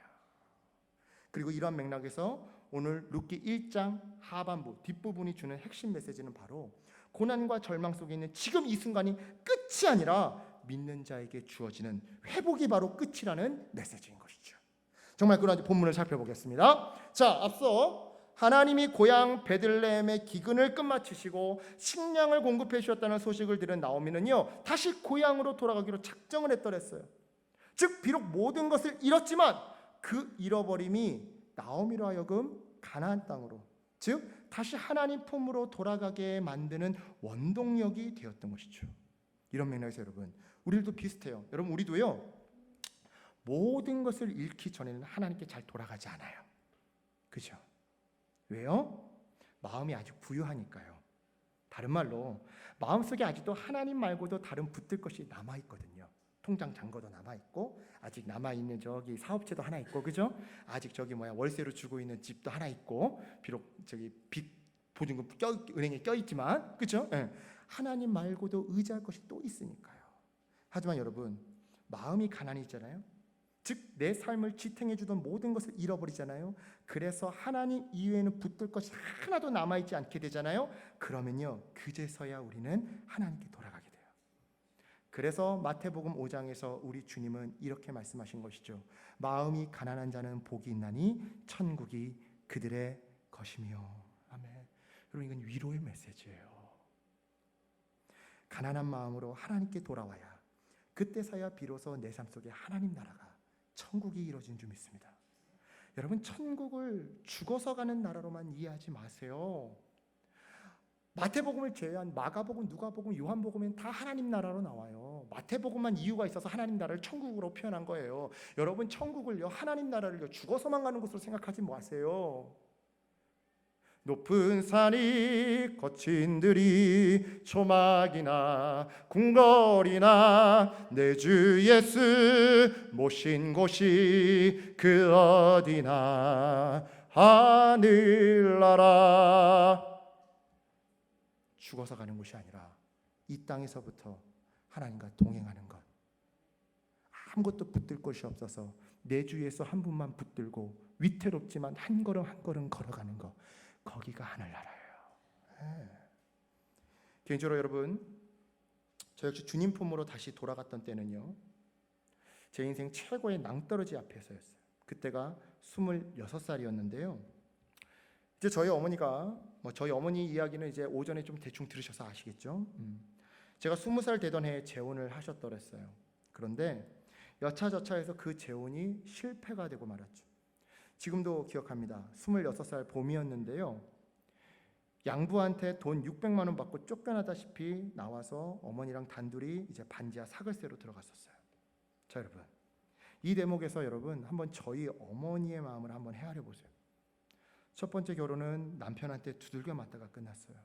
그리고 이러한 맥락에서 오늘 룻기 1장 하반부 뒷부분이 주는 핵심 메시지는 바로 고난과 절망 속에 있는 지금 이 순간이 끝이 아니라 믿는 자에게 주어지는 회복이 바로 끝이라는 메시지인 것이죠. 정말 그런 본문을 살펴보겠습니다. 자, 앞서 하나님이 고향 베들레헴의 기근을 끝마치시고 식량을 공급해 주셨다는 소식을 들은 나오미는요, 다시 고향으로 돌아가기로 작정을 했더랬어요. 즉 비록 모든 것을 잃었지만 그 잃어버림이 나오미로 하여금 가나안 땅으로, 즉 다시 하나님 품으로 돌아가게 만드는 원동력이 되었던 것이죠. 이런 맥락에서 여러분, 우리도 비슷해요. 여러분, 우리도요, 모든 것을 잃기 전에는 하나님께 잘 돌아가지 않아요. 그죠? 왜요? 마음이 아직 부유하니까요. 다른 말로 마음속에 아직도 하나님 말고도 다른 붙들 것이 남아있거든요. 통장 잔고도 남아있고, 아직 남아있는 저기 사업체도 하나 있고, 그죠? 아직 저기 월세로 주고 있는 집도 하나 있고, 비록 저기 빚 보증금 은행에 껴있지만, 그죠? 네. 하나님 말고도 의지할 것이 또 있으니까요. 하지만 여러분, 마음이 가난이 있잖아요. 즉 내 삶을 지탱해 주던 모든 것을 잃어버리잖아요. 그래서 하나님 이외에는 붙들 것이 하나도 남아있지 않게 되잖아요. 그러면요, 그제서야 우리는 하나님께 돌아가게 돼요. 그래서 마태복음 5장에서 우리 주님은 이렇게 말씀하신 것이죠. 마음이 가난한 자는 복이 있나니 천국이 그들의 것이며. 아멘. 여러분, 이건 위로의 메시지예요. 가난한 마음으로 하나님께 돌아와야 그때서야 비로소 내 삶 속에 하나님 나라가, 천국이 이루어진 줄 믿습니다. 여러분, 천국을 죽어서 가는 나라로만 이해하지 마세요. 마태복음을 제외한 마가복음, 누가복음, 요한복음엔 다 하나님 나라로 나와요. 마태복음만 이유가 있어서 하나님 나라를 천국으로 표현한 거예요. 여러분, 천국을요, 하나님 나라를요, 죽어서만 가는 곳으로 생각하지 마세요. 높은 산이 거친 들이 초막이나 궁궐이나 내 주 예수 모신 곳이 그 어디나 하늘나라. 죽어서 가는 곳이 아니라 이 땅에서부터 하나님과 동행하는 것, 아무것도 붙들 곳이 없어서 내 주 예수 한 분만 붙들고 위태롭지만 한 걸음 한 걸음 걸어가는 것, 거기가 하늘나라예요. 네. 개인적으로 여러분, 저 역시 주님 품으로 다시 돌아갔던 때는요, 제 인생 최고의 낭떠러지 앞에서였어요. 그때가 26살이었는데요. 이제 저희 어머니가 저희 어머니 이야기는 이제 오전에 좀 대충 들으셔서 아시겠죠? 제가 20살 되던 해에 재혼을 하셨더랬어요. 그런데 여차저차해서 그 재혼이 실패가 되고 말았죠. 지금도 기억합니다. 26살 봄이었는데요, 양부한테 돈 600만 원 받고 쫓겨나다시피 나와서 어머니랑 단둘이 이제 반지하 사글세로 들어갔었어요. 자, 여러분, 이 대목에서 여러분 한번 저희 어머니의 마음을 한번 헤아려 보세요. 첫 번째 결혼은 남편한테 두들겨 맞다가 끝났어요.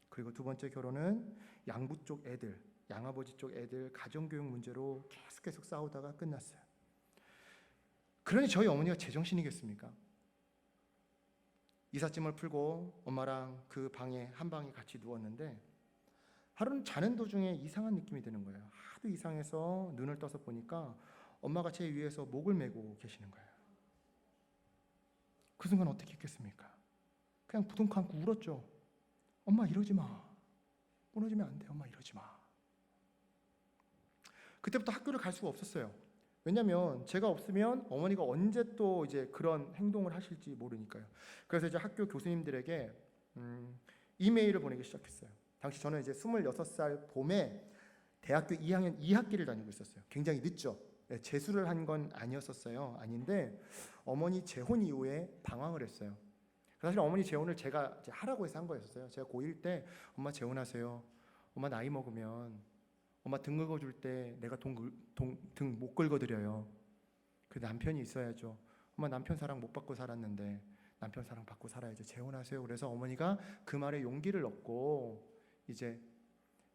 그리고 두 번째 결혼은 양부 쪽 애들, 양아버지 쪽 애들 가정교육 문제로 계속 싸우다가 끝났어요. 그러니 저희 어머니가 제정신이겠습니까? 이삿짐을 풀고 엄마랑 그 방에 한 방에 같이 누웠는데, 하루는 자는 도중에 이상한 느낌이 드는 거예요. 하도 이상해서 눈을 떠서 보니까 엄마가 제 위에서 목을 메고 계시는 거예요. 그 순간 어떻게 했겠습니까? 그냥 부둥켜 안고 울었죠. 엄마 이러지 마. 무너지면 안 돼. 엄마 이러지 마. 그때부터 학교를 갈 수가 없었어요. 왜냐하면 제가 없으면 어머니가 언제 또 이제 그런 행동을 하실지 모르니까요. 그래서 이제 학교 교수님들에게 이메일을 보내기 시작했어요. 당시 저는 이제 26살 봄에 대학교 2학년 2학기를 다니고 있었어요. 굉장히 늦죠. 네, 재수를 한 건 아니었었어요. 아닌데 어머니 재혼 이후에 방황을 했어요. 사실 어머니 재혼을 제가 이제 하라고 해서 한 거였어요. 제가 고1 때 엄마 재혼하세요. 엄마 나이 먹으면 엄마 등 긁어줄 때 내가 등 못 긁어드려요. 그 남편이 있어야죠. 엄마 남편 사랑 못 받고 살았는데 남편 사랑 받고 살아야죠. 재혼하세요. 그래서 어머니가 그 말에 용기를 얻고 이제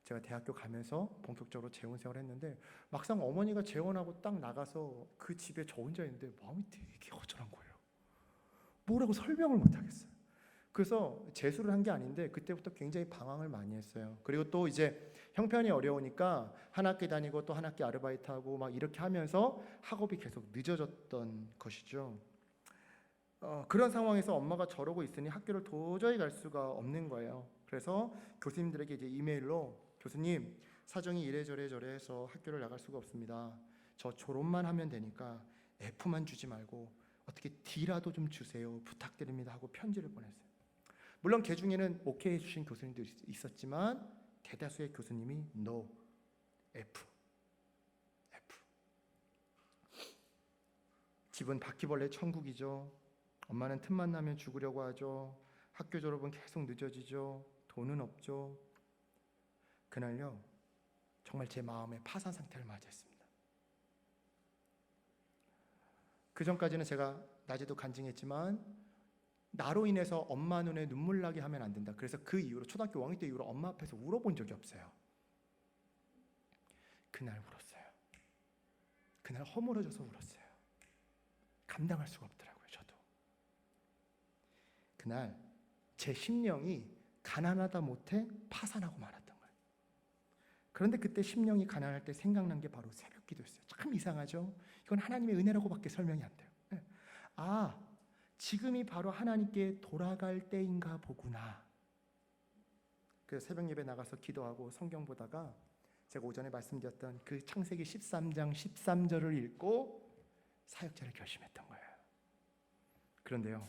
제가 대학교 가면서 본격적으로 재혼 생활을 했는데 막상 어머니가 재혼하고 딱 나가서 그 집에 저 혼자 있는데 마음이 되게 허전한 거예요. 뭐라고 설명을 못 하겠어요. 그래서 재수를 한 게 아닌데 그때부터 굉장히 방황을 많이 했어요. 그리고 또 이제 형편이 어려우니까 한 학기 다니고 또 한 학기 아르바이트하고 막 이렇게 하면서 학업이 계속 늦어졌던 것이죠. 그런 상황에서 엄마가 저러고 있으니 학교를 도저히 갈 수가 없는 거예요. 그래서 교수님들에게 이제 이메일로 교수님 사정이 이래저래 저래해서 학교를 나갈 수가 없습니다. 저 졸업만 하면 되니까 F만 주지 말고 어떻게 D라도 좀 주세요. 부탁드립니다 하고 편지를 보냈어요. 물론 그 중에는 오케이 해주신 교수님도 있었지만 대다수의 교수님이 No, F. 집은 바퀴벌레 천국이죠. 엄마는 틈만 나면 죽으려고 하죠. 학교 졸업은 계속 늦어지죠. 돈은 없죠. 그날요 정말 제 마음의 파산 상태를 맞이했습니다. 그 전까지는 제가 낮에도 간증했지만 나로 인해서 엄마 눈에 눈물 나게 하면 안 된다. 그래서 그 이후로 초등학교 5학년 때 이후로 엄마 앞에서 울어본 적이 없어요. 그날 울었어요. 그날 허물어져서 울었어요. 감당할 수가 없더라고요. 저도 그날 제 심령이 가난하다 못해 파산하고 말았던 거예요. 그런데 그때 심령이 가난할 때 생각난 게 바로 새벽 기도였어요. 참 이상하죠? 이건 하나님의 은혜라고밖에 설명이 안 돼요. 지금이 바로 하나님께 돌아갈 때인가 보구나. 그래서 새벽 예배 나가서 기도하고 성경 보다가 제가 오전에 말씀드렸던 그 창세기 13장 13절을 읽고 사역자를 결심했던 거예요. 그런데요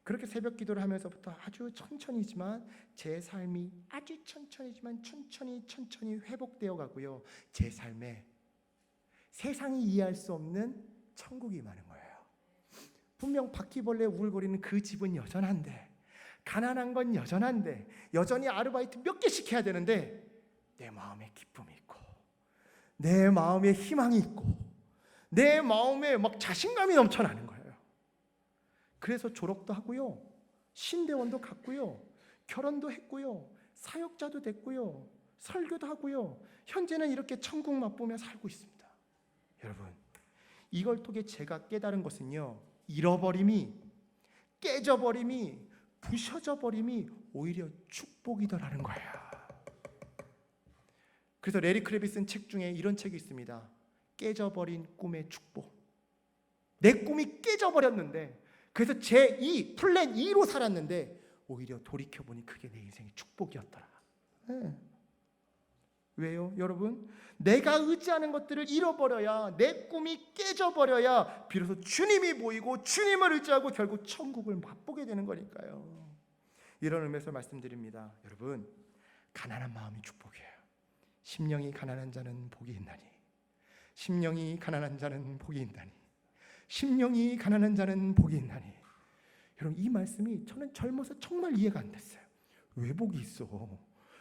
그렇게 새벽 기도를 하면서부터 아주 천천히지만 제 삶이 아주 천천히지만 천천히 회복되어 가고요. 제 삶에 세상이 이해할 수 없는 천국이 임하는 거예요. 분명 바퀴벌레 우글거리는 그 집은 여전한데, 가난한 건 여전한데, 여전히 아르바이트 몇 개씩 해야 되는데 내 마음에 기쁨이 있고 내 마음에 희망이 있고 내 마음에 막 자신감이 넘쳐나는 거예요. 그래서 졸업도 하고요, 신대원도 갔고요, 결혼도 했고요, 사역자도 됐고요, 설교도 하고요, 현재는 이렇게 천국 맛보며 살고 있습니다. 여러분, 이걸 통해 제가 깨달은 것은요, 잃어버림이, 깨져버림이, 부셔져 버림이 오히려 축복이더라는 거예요. 그래서 레리 크래비 쓴 책 중에 이런 책이 있습니다. 깨져버린 꿈의 축복. 내 꿈이 깨져버렸는데, 그래서 제2 플랜 2로 살았는데 오히려 돌이켜보니 그게 내 인생의 축복이었더라. 왜요? 여러분, 내가 의지하는 것들을 잃어버려야, 내 꿈이 깨져버려야 비로소 주님이 보이고 주님을 의지하고 결국 천국을 맛보게 되는 거니까요. 이런 의미에서 말씀드립니다. 여러분, 가난한 마음이 축복이에요. 심령이 가난한 자는 복이 있나니, 심령이 가난한 자는 복이 있나니, 심령이 가난한 자는 복이 있나니. 여러분, 이 말씀이 저는 젊어서 정말 이해가 안 됐어요. 왜 복이 있어?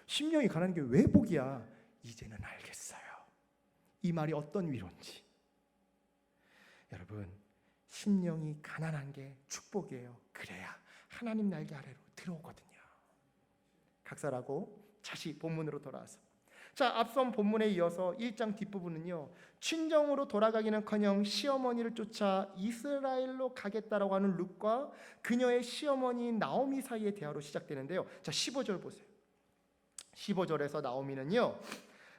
심령이 가난한 게 왜 복이야? 이제는 알겠어요. 이 말이 어떤 위로인지. 여러분, 심령이 가난한 게 축복이에요. 그래야 하나님 날개 아래로 들어오거든요. 각설하고 다시 본문으로 돌아와서, 자, 앞선 본문에 이어서 1장 뒷부분은요, 친정으로 돌아가기는커녕 시어머니를 쫓아 이스라엘로 가겠다라고 하는 룻과 그녀의 시어머니 나오미 사이의 대화로 시작되는데요. 자, 15절 보세요. 15절에서 나오미는요,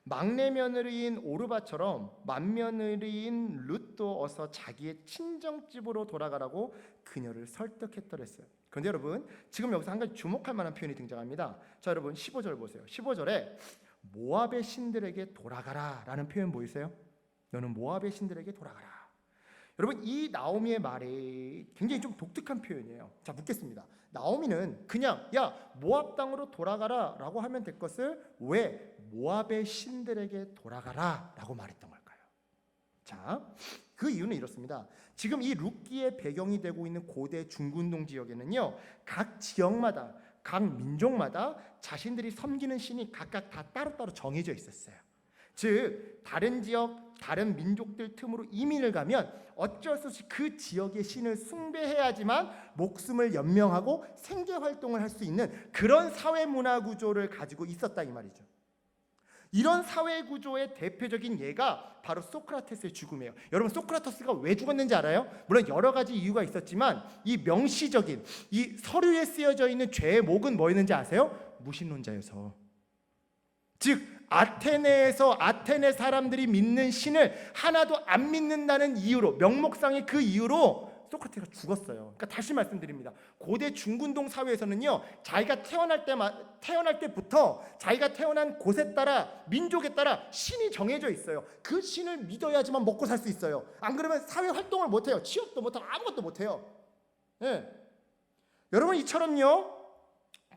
막내 며느리인 오르바처럼 맏며느리인 룻도 어서 자기의 친정집으로 돌아가라고 그녀를 설득했더랬어요. 그런데 여러분, 지금 여기서 한 가지 주목할 만한 표현이 등장합니다. 자, 여러분 15절 보세요. 15절에 모압의 신들에게 돌아가라 라는 표현 보이세요? 너는 모압의 신들에게 돌아가라. 여러분, 이 나오미의 말이 굉장히 좀 독특한 표현이에요. 자, 묻겠습니다. 나오미는 그냥 야, 모압 땅으로 돌아가라 라고 하면 될 것을 왜 모압의 신들에게 돌아가라 라고 말했던 걸까요? 자, 그 이유는 이렇습니다. 지금 이 룻기의 배경이 되고 있는 고대 중근동 지역에는요, 각 지역마다, 각 민족마다 자신들이 섬기는 신이 각각 다 따로따로 정해져 있었어요. 즉, 다른 지역, 다른 민족들 틈으로 이민을 가면 어쩔 수 없이 그 지역의 신을 숭배해야지만 목숨을 연명하고 생계 활동을 할 수 있는 그런 사회 문화 구조를 가지고 있었다 이 말이죠. 이런 사회 구조의 대표적인 예가 바로 소크라테스의 죽음이에요. 여러분, 소크라테스가 왜 죽었는지 알아요? 물론 여러 가지 이유가 있었지만 이 명시적인 이 서류에 쓰여져 있는 죄의 목은 뭐였는지 아세요? 무신론자여서. 즉 아테네에서 아테네 사람들이 믿는 신을 하나도 안 믿는다는 이유로, 명목상의 그 이유로 소크라테스가 죽었어요. 그러니까 다시 말씀드립니다. 고대 중근동 사회에서는요, 자기가 태어날 때부터 자기가 태어난 곳에 따라, 민족에 따라 신이 정해져 있어요. 그 신을 믿어야지만 먹고 살 수 있어요. 안 그러면 사회 활동을 못 해요. 취업도 못 하고 아무것도 못 해요. 예. 여러분, 이처럼요,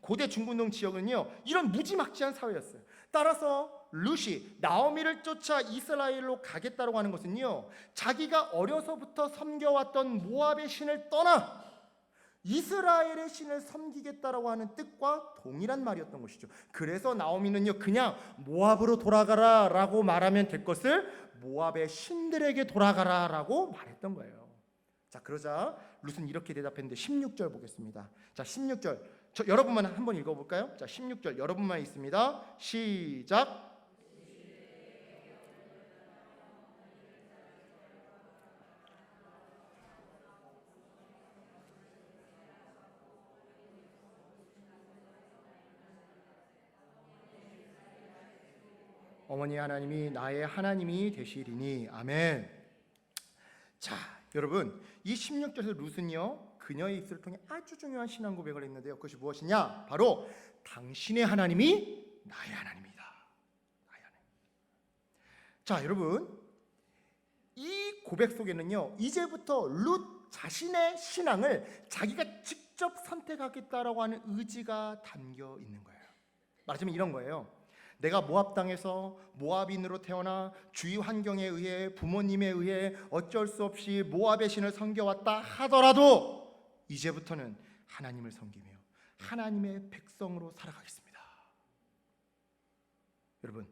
고대 중근동 지역은요, 이런 무지막지한 사회였어요. 따라서 룻이 나오미를 쫓아 이스라엘로 가겠다고 하는 것은요, 자기가 어려서부터 섬겨왔던 모압의 신을 떠나 이스라엘의 신을 섬기겠다라고 하는 뜻과 동일한 말이었던 것이죠. 그래서 나오미는요, 그냥 모압으로 돌아가라라고 말하면 될 것을 모압의 신들에게 돌아가라라고 말했던 거예요. 자, 그러자 룻은 이렇게 대답했는데 16절 보겠습니다. 자, 16절 여러분만 한번 읽어볼까요? 자, 16절 여러분만 있습니다. 시작. 어머니 하나님이 나의 하나님이 되시리니. 아멘. 자, 여러분, 이 16절에서 룻은요, 그녀의 입술을 통해 아주 중요한 신앙 고백을 했는데요, 그것이 무엇이냐? 바로 당신의 하나님이 나의 하나님이다. 나의 하나님. 자, 여러분, 이 고백 속에는요, 이제부터 룻 자신의 신앙을 자기가 직접 선택하겠다라고 하는 의지가 담겨 있는 거예요. 말하자면 이런 거예요. 내가 모압 땅에서 모압인으로 태어나 주위 환경에 의해, 부모님에 의해 어쩔 수 없이 모압의 신을 섬겨왔다 하더라도 이제부터는 하나님을 섬기며 하나님의 백성으로 살아가겠습니다. 여러분,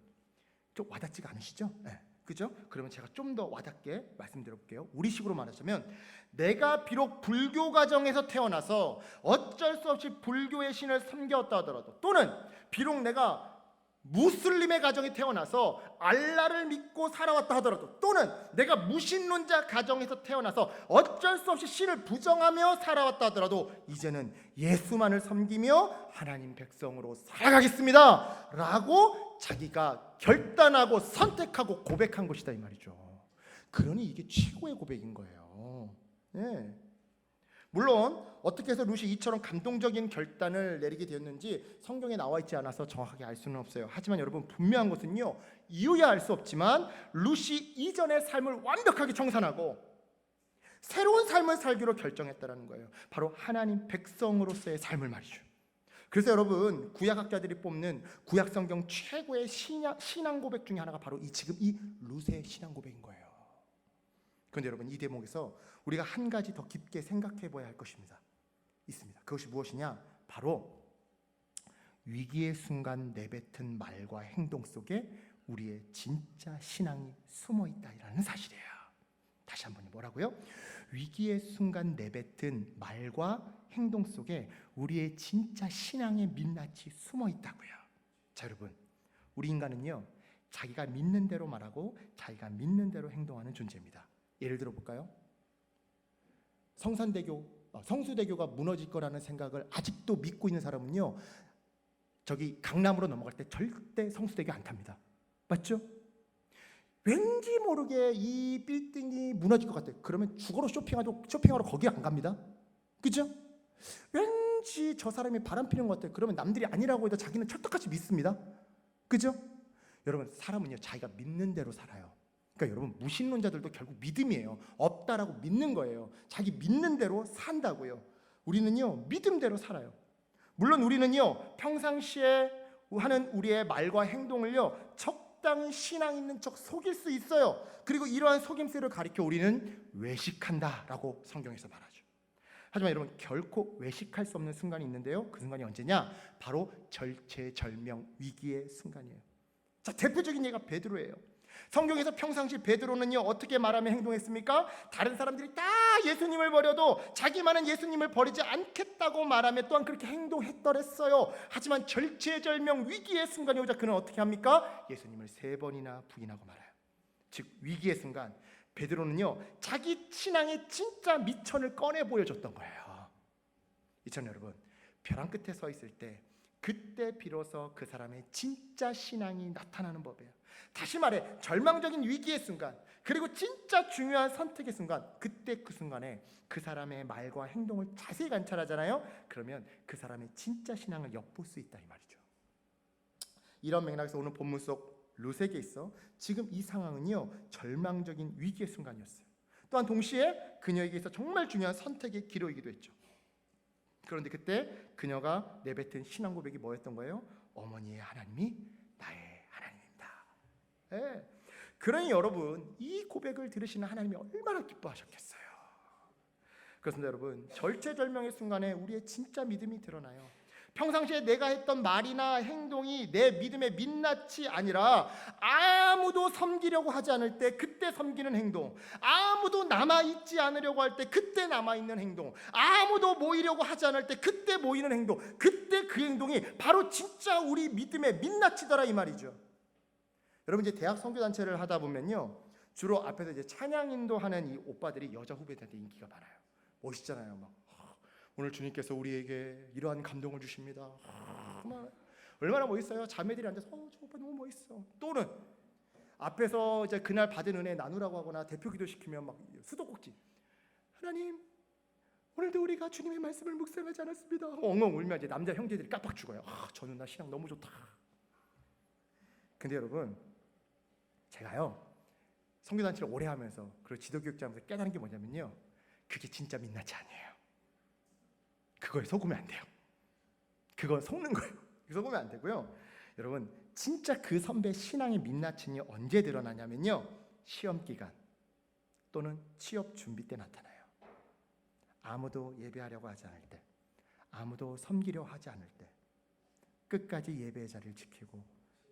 좀 와닿지가 않으시죠? 네, 그죠? 그러면 제가 좀 더 와닿게 말씀드려볼게요. 우리식으로 말하자면, 내가 비록 불교 가정에서 태어나서 어쩔 수 없이 불교의 신을 섬겨왔다 하더라도, 또는 비록 내가 무슬림의 가정에 태어나서 알라를 믿고 살아왔다 하더라도, 또는 내가 무신론자 가정에서 태어나서 어쩔 수 없이 신을 부정하며 살아왔다 하더라도 이제는 예수만을 섬기며 하나님 백성으로 살아가겠습니다 라고 자기가 결단하고 선택하고 고백한 것이다, 이 말이죠. 그러니 이게 최고의 고백인 거예요. 네. 물론 어떻게 해서 룻이 이처럼 감동적인 결단을 내리게 되었는지 성경에 나와 있지 않아서 정확하게 알 수는 없어요. 하지만 여러분, 분명한 것은요, 이유야 알 수 없지만 룻이 이전의 삶을 완벽하게 청산하고 새로운 삶을 살기로 결정했다는 거예요. 바로 하나님 백성으로서의 삶을 말이죠. 그래서 여러분, 구약학자들이 뽑는 구약 성경 최고의 신앙 고백 중에 하나가 바로 지금 이 룻의 신앙 고백인 거예요. 그런데 여러분, 이 대목에서 우리가 한 가지 더 깊게 생각해 봐야 할 것입니다. 있습니다. 그것이 무엇이냐? 바로 위기의 순간 내뱉은 말과 행동 속에 우리의 진짜 신앙이 숨어 있다라는 사실이에요. 다시 한번 뭐라고요? 위기의 순간 내뱉은 말과 행동 속에 우리의 진짜 신앙의 민낯이 숨어 있다고요. 자, 여러분, 우리 인간은요, 자기가 믿는 대로 말하고 자기가 믿는 대로 행동하는 존재입니다. 예를 들어 볼까요? 성수대교가 무너질 거라는 생각을 아직도 믿고 있는 사람은요, 저기 강남으로 넘어갈 때 절대 성수대교 안 탑니다. 맞죠? 왠지 모르게 이 빌딩이 무너질 것 같아요. 그러면 죽어로 쇼핑하러 거기 안 갑니다. 그죠? 왠지 저 사람이 바람 피는 것 같아요. 그러면 남들이 아니라고 해도 자기는 찰떡같이 믿습니다. 그죠? 여러분, 사람은요, 자기가 믿는 대로 살아요. 그러니까 여러분, 무신론자들도 결국 믿음이에요. 없다라고 믿는 거예요. 자기 믿는 대로 산다고요. 우리는요, 믿음대로 살아요. 물론 우리는요, 평상시에 하는 우리의 말과 행동을요, 적당히 신앙 있는 척 속일 수 있어요. 그리고 이러한 속임수를 가리켜 우리는 외식한다라고 성경에서 말하죠. 하지만 여러분, 결코 외식할 수 없는 순간이 있는데요, 그 순간이 언제냐? 바로 절체절명 위기의 순간이에요. 자, 대표적인 예가 베드로예요. 성경에서 평상시 베드로는요 어떻게 말하며 행동했습니까? 다른 사람들이 다 예수님을 버려도 자기만은 예수님을 버리지 않겠다고 말하며 또한 그렇게 행동했더랬어요. 하지만 절체절명 위기의 순간이 오자 그는 어떻게 합니까? 예수님을 3번이나 부인하고 말아요. 즉 위기의 순간 베드로는요 자기 신앙의 진짜 미천을 꺼내 보여줬던 거예요. 이천 여러분, 벼랑 끝에 서 있을 때 그때 비로소 그 사람의 진짜 신앙이 나타나는 법이에요. 다시 말해 절망적인 위기의 순간, 그리고 진짜 중요한 선택의 순간, 그때 그 순간에 그 사람의 말과 행동을 자세히 관찰하잖아요. 그러면 그 사람의 진짜 신앙을 엿볼 수 있다 이 말이죠. 이런 맥락에서 오늘 본문 속 룻에게 있어 지금 이 상황은요 절망적인 위기의 순간이었어요. 또한 동시에 그녀에게 있어 정말 중요한 선택의 기로이기도 했죠. 그런데 그때 그녀가 내뱉은 신앙 고백이 뭐였던 거예요? 어머니의 하나님이 나의 하나님입니다. 네. 그러니 여러분 이 고백을 들으시는 하나님이 얼마나 기뻐하셨겠어요. 그렇습니다. 여러분 절체절명의 순간에 우리의 진짜 믿음이 드러나요. 평상시에 내가 했던 말이나 행동이 내 믿음의 민낯이 아니라 아무도 섬기려고 하지 않을 때 그때 섬기는 행동, 아무도 남아있지 않으려고 할 때 그때 남아있는 행동, 아무도 모이려고 하지 않을 때 그때 모이는 행동, 그때 그 행동이 바로 진짜 우리 믿음의 민낯이더라 이 말이죠. 여러분 이제 대학 선교단체를 하다 보면요 주로 앞에서 이제 찬양 인도하는 이 오빠들이 여자 후배들한테 인기가 많아요. 멋있잖아요. 막 오늘 주님께서 우리에게 이러한 감동을 주십니다. 얼마나 멋있어요. 자매들이 앉아서 저 오빠 너무 멋있어. 또는 앞에서 이제 그날 받은 은혜 나누라고 하거나 대표 기도 시키면 막 수도꼭지, 하나님 오늘도 우리가 주님의 말씀을 묵상하지 않았습니다. 엉엉 울면 이제 남자 형제들이 깜빡 죽어요. 저 누나 신앙 너무 좋다. 근데 여러분 제가요 선교단체를 오래 하면서 그리고 지도교육자하면서 깨달은 게 뭐냐면요 그게 진짜 민낯이 아니에요. 그거에 속으면 안 돼요. 그건 속는 거예요. 속으면 안 되고요. 여러분 진짜 그 선배 신앙의 민낯이 언제 드러나냐면요 시험 기간 또는 취업 준비 때 나타나요. 아무도 예배하려고 하지 않을 때, 아무도 섬기려 하지 않을 때 끝까지 예배의 자리를 지키고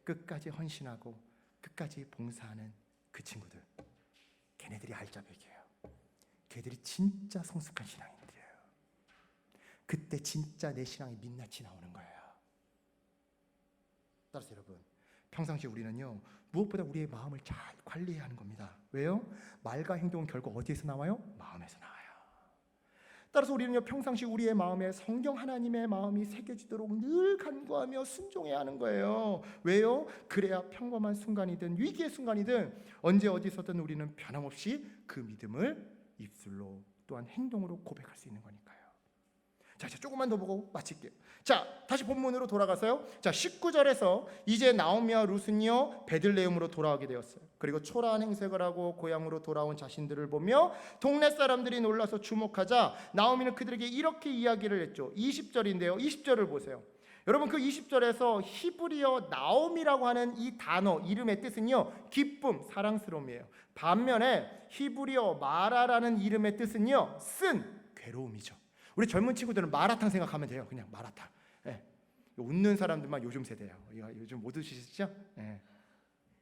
끝까지 헌신하고 끝까지 봉사하는 그 친구들, 걔네들이 알짜배기예요. 걔들이 진짜 성숙한 신앙인들이에요. 그때 진짜 내 신앙의 민낯이 나오는 거예요. 따라서 여러분 평상시 우리는요 무엇보다 우리의 마음을 잘 관리해야 하는 겁니다. 왜요? 말과 행동은 결국 어디에서 나와요? 마음에서 나와요. 따라서 우리는요 평상시 우리의 마음에 성경 하나님의 마음이 새겨지도록 늘 간구하며 순종해야 하는 거예요. 왜요? 그래야 평범한 순간이든 위기의 순간이든 언제 어디서든 우리는 변함없이 그 믿음을 입술로 또한 행동으로 고백할 수 있는 거니까요. 자, 조금만 더 보고 마칠게요. 자, 다시 본문으로 돌아가서요. 자, 19절에서 이제 나오미와 룻은요 베들레헴으로 돌아오게 되었어요. 그리고 초라한 행색을 하고 고향으로 돌아온 자신들을 보며 동네 사람들이 놀라서 주목하자 나오미는 그들에게 이렇게 이야기를 했죠. 20절인데요. 20절을 보세요. 여러분 그 20절에서 히브리어 나오미라고 하는 이 단어 이름의 뜻은요 기쁨, 사랑스러움이에요. 반면에 히브리어 마라라는 이름의 뜻은요 쓴, 괴로움이죠. 우리 젊은 친구들은 마라탕 생각하면 돼요. 그냥 마라탕. 예. 웃는 사람들만 요즘 세대예요. 요즘 못 드시죠? 예.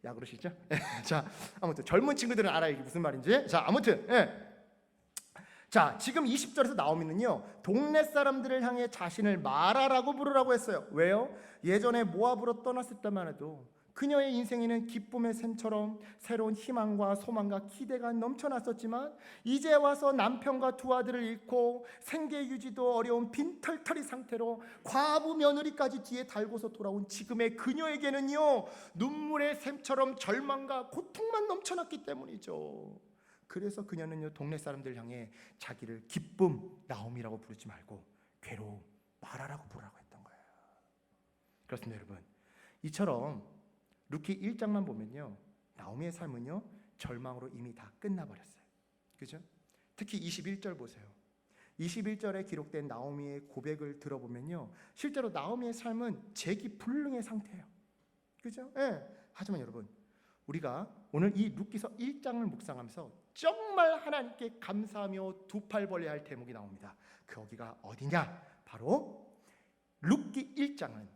야 그러시죠? 자, 아무튼 젊은 친구들은 알아요. 이게 무슨 말인지. 자, 아무튼 자, 지금 20절에서 나오미는요 동네 사람들을 향해 자신을 마라라고 부르라고 했어요. 왜요? 예전에 모압으로 떠났을 때만 해도 그녀의 인생에는 기쁨의 샘처럼 새로운 희망과 소망과 기대가 넘쳐났었지만 이제 와서 남편과 두 아들을 잃고 생계 유지도 어려운 빈털터리 상태로 과부 며느리까지 뒤에 달고서 돌아온 지금의 그녀에게는요 눈물의 샘처럼 절망과 고통만 넘쳐났기 때문이죠. 그래서 그녀는요 동네 사람들 향해 자기를 기쁨 나오미라고 부르지 말고 괴로움 마라라고 부르라고 했던 거예요. 그렇습니다 여러분. 이처럼 루키 1장만 보면요 나오미의 삶은요 절망으로 이미 다 끝나버렸어요. 그죠? 특히 21절 보세요. 21절에 기록된 나오미의 고백을 들어보면요 실제로 나오미의 삶은 재기불능의 상태예요. 그죠? 예. 하지만 여러분 우리가 오늘 이 룻기서 1장을 묵상하면서 정말 하나님께 감사하며 두 팔 벌려야 할 대목이 나옵니다. 거기가 어디냐? 바로 룻기 1장은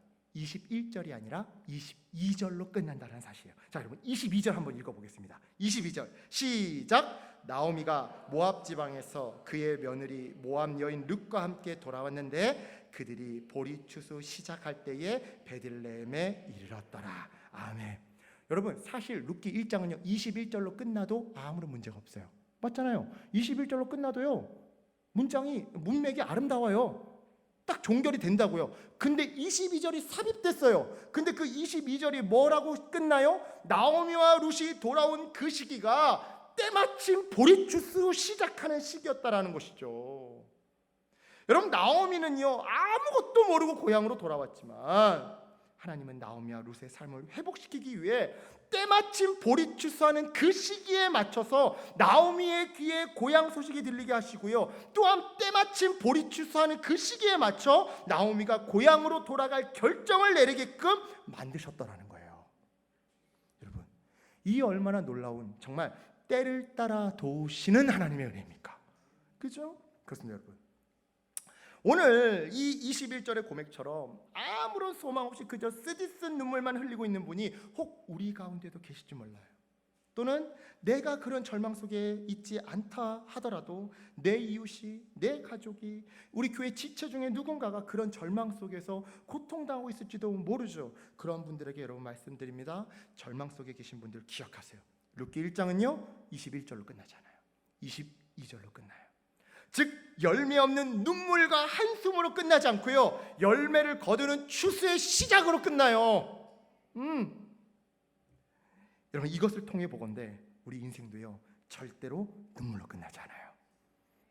21절이 아니라 22절로 끝난다는 사실이에요. 자, 여러분 22절 한번 읽어보겠습니다. 22절 시작. 나오미가 모압 지방에서 그의 며느리 모압 여인 룻과 함께 돌아왔는데 그들이 보리 추수 시작할 때에 베들레헴에 이르렀더라. 아멘. 여러분 사실 룻기 1장은요 21절로 끝나도 아무런 문제가 없어요. 맞잖아요. 21절로 끝나도요 문맥이 아름다워요. 딱 종결이 된다고요. 근데 22절이 삽입됐어요. 근데 그 22절이 뭐라고 끝나요? 나오미와 룻이 돌아온 그 시기가 때마침 보리추수 시작하는 시기였다라는 것이죠. 여러분 나오미는요 아무것도 모르고 고향으로 돌아왔지만 하나님은 나오미와 룻의 삶을 회복시키기 위해 때마침 보리추수하는 그 시기에 맞춰서 나오미의 귀에 고향 소식이 들리게 하시고요. 또한 때마침 보리추수하는 그 시기에 맞춰 나오미가 고향으로 돌아갈 결정을 내리게끔 만드셨더라는 거예요. 여러분, 이 얼마나 놀라운 정말 때를 따라 도우시는 하나님의 은혜입니까? 그죠? 그렇습니다, 여러분. 오늘 이 21절의 고백처럼 아무런 소망 없이 그저 쓰디쓴 눈물만 흘리고 있는 분이 혹 우리 가운데도 계실지 몰라요. 또는 내가 그런 절망 속에 있지 않다 하더라도 내 이웃이, 내 가족이, 우리 교회 지체 중에 누군가가 그런 절망 속에서 고통당하고 있을지도 모르죠. 그런 분들에게 여러분 말씀드립니다. 절망 속에 계신 분들 기억하세요. 룻기 1장은요 21절로 끝나지 않아요. 22절로 끝나요. 즉 열매 없는 눈물과 한숨으로 끝나지 않고요 열매를 거두는 추수의 시작으로 끝나요. 여러분 이것을 통해 보건대 우리 인생도요 절대로 눈물로 끝나지 않아요.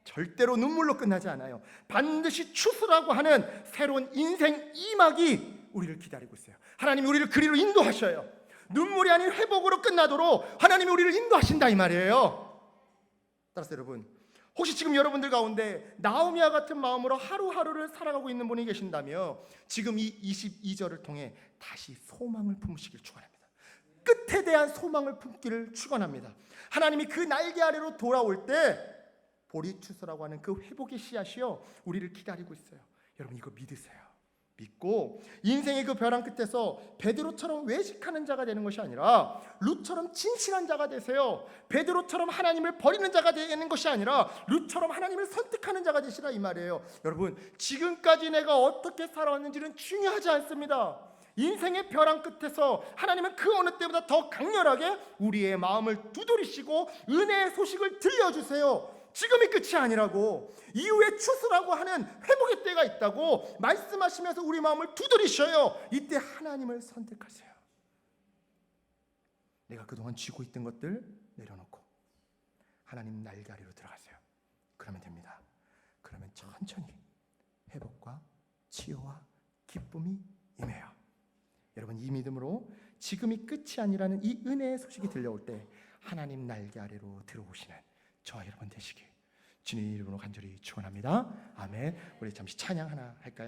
절대로 눈물로 끝나지 않아요. 반드시 추수라고 하는 새로운 인생 2막이 우리를 기다리고 있어요. 하나님이 우리를 그리로 인도하셔요. 눈물이 아닌 회복으로 끝나도록 하나님이 우리를 인도하신다 이 말이에요. 따라서 여러분 혹시 지금 여러분들 가운데 나오미와 같은 마음으로 하루하루를 살아가고 있는 분이 계신다면 지금 이 22절을 통해 다시 소망을 품으시길 축원합니다. 끝에 대한 소망을 품기를 축원합니다. 하나님이 그 날개 아래로 돌아올 때 보리추수라고 하는 그 회복의 씨앗이요 우리를 기다리고 있어요. 여러분 이거 믿으세요. 믿고 인생의 그 벼랑 끝에서 베드로처럼 외식하는 자가 되는 것이 아니라 룻처럼 진실한 자가 되세요. 베드로처럼 하나님을 버리는 자가 되는 것이 아니라 룻처럼 하나님을 선택하는 자가 되시라 이 말이에요. 여러분 지금까지 내가 어떻게 살아왔는지는 중요하지 않습니다. 인생의 벼랑 끝에서 하나님은 그 어느 때보다 더 강렬하게 우리의 마음을 두드리시고 은혜의 소식을 들려주세요. 지금이 끝이 아니라고, 이후에 추수라고 하는 회복의 때가 있다고 말씀하시면서 우리 마음을 두드리셔요. 이때 하나님을 선택하세요. 내가 그동안 쥐고 있던 것들 내려놓고 하나님 날개 아래로 들어가세요. 그러면 됩니다. 그러면 천천히 회복과 치유와 기쁨이 임해요. 여러분 이 믿음으로 지금이 끝이 아니라는 이 은혜의 소식이 들려올 때 하나님 날개 아래로 들어오시는 저와 여러분 되시길 주님 이름으로 간절히 축원합니다. 아멘. 우리 잠시 찬양 하나 할까요?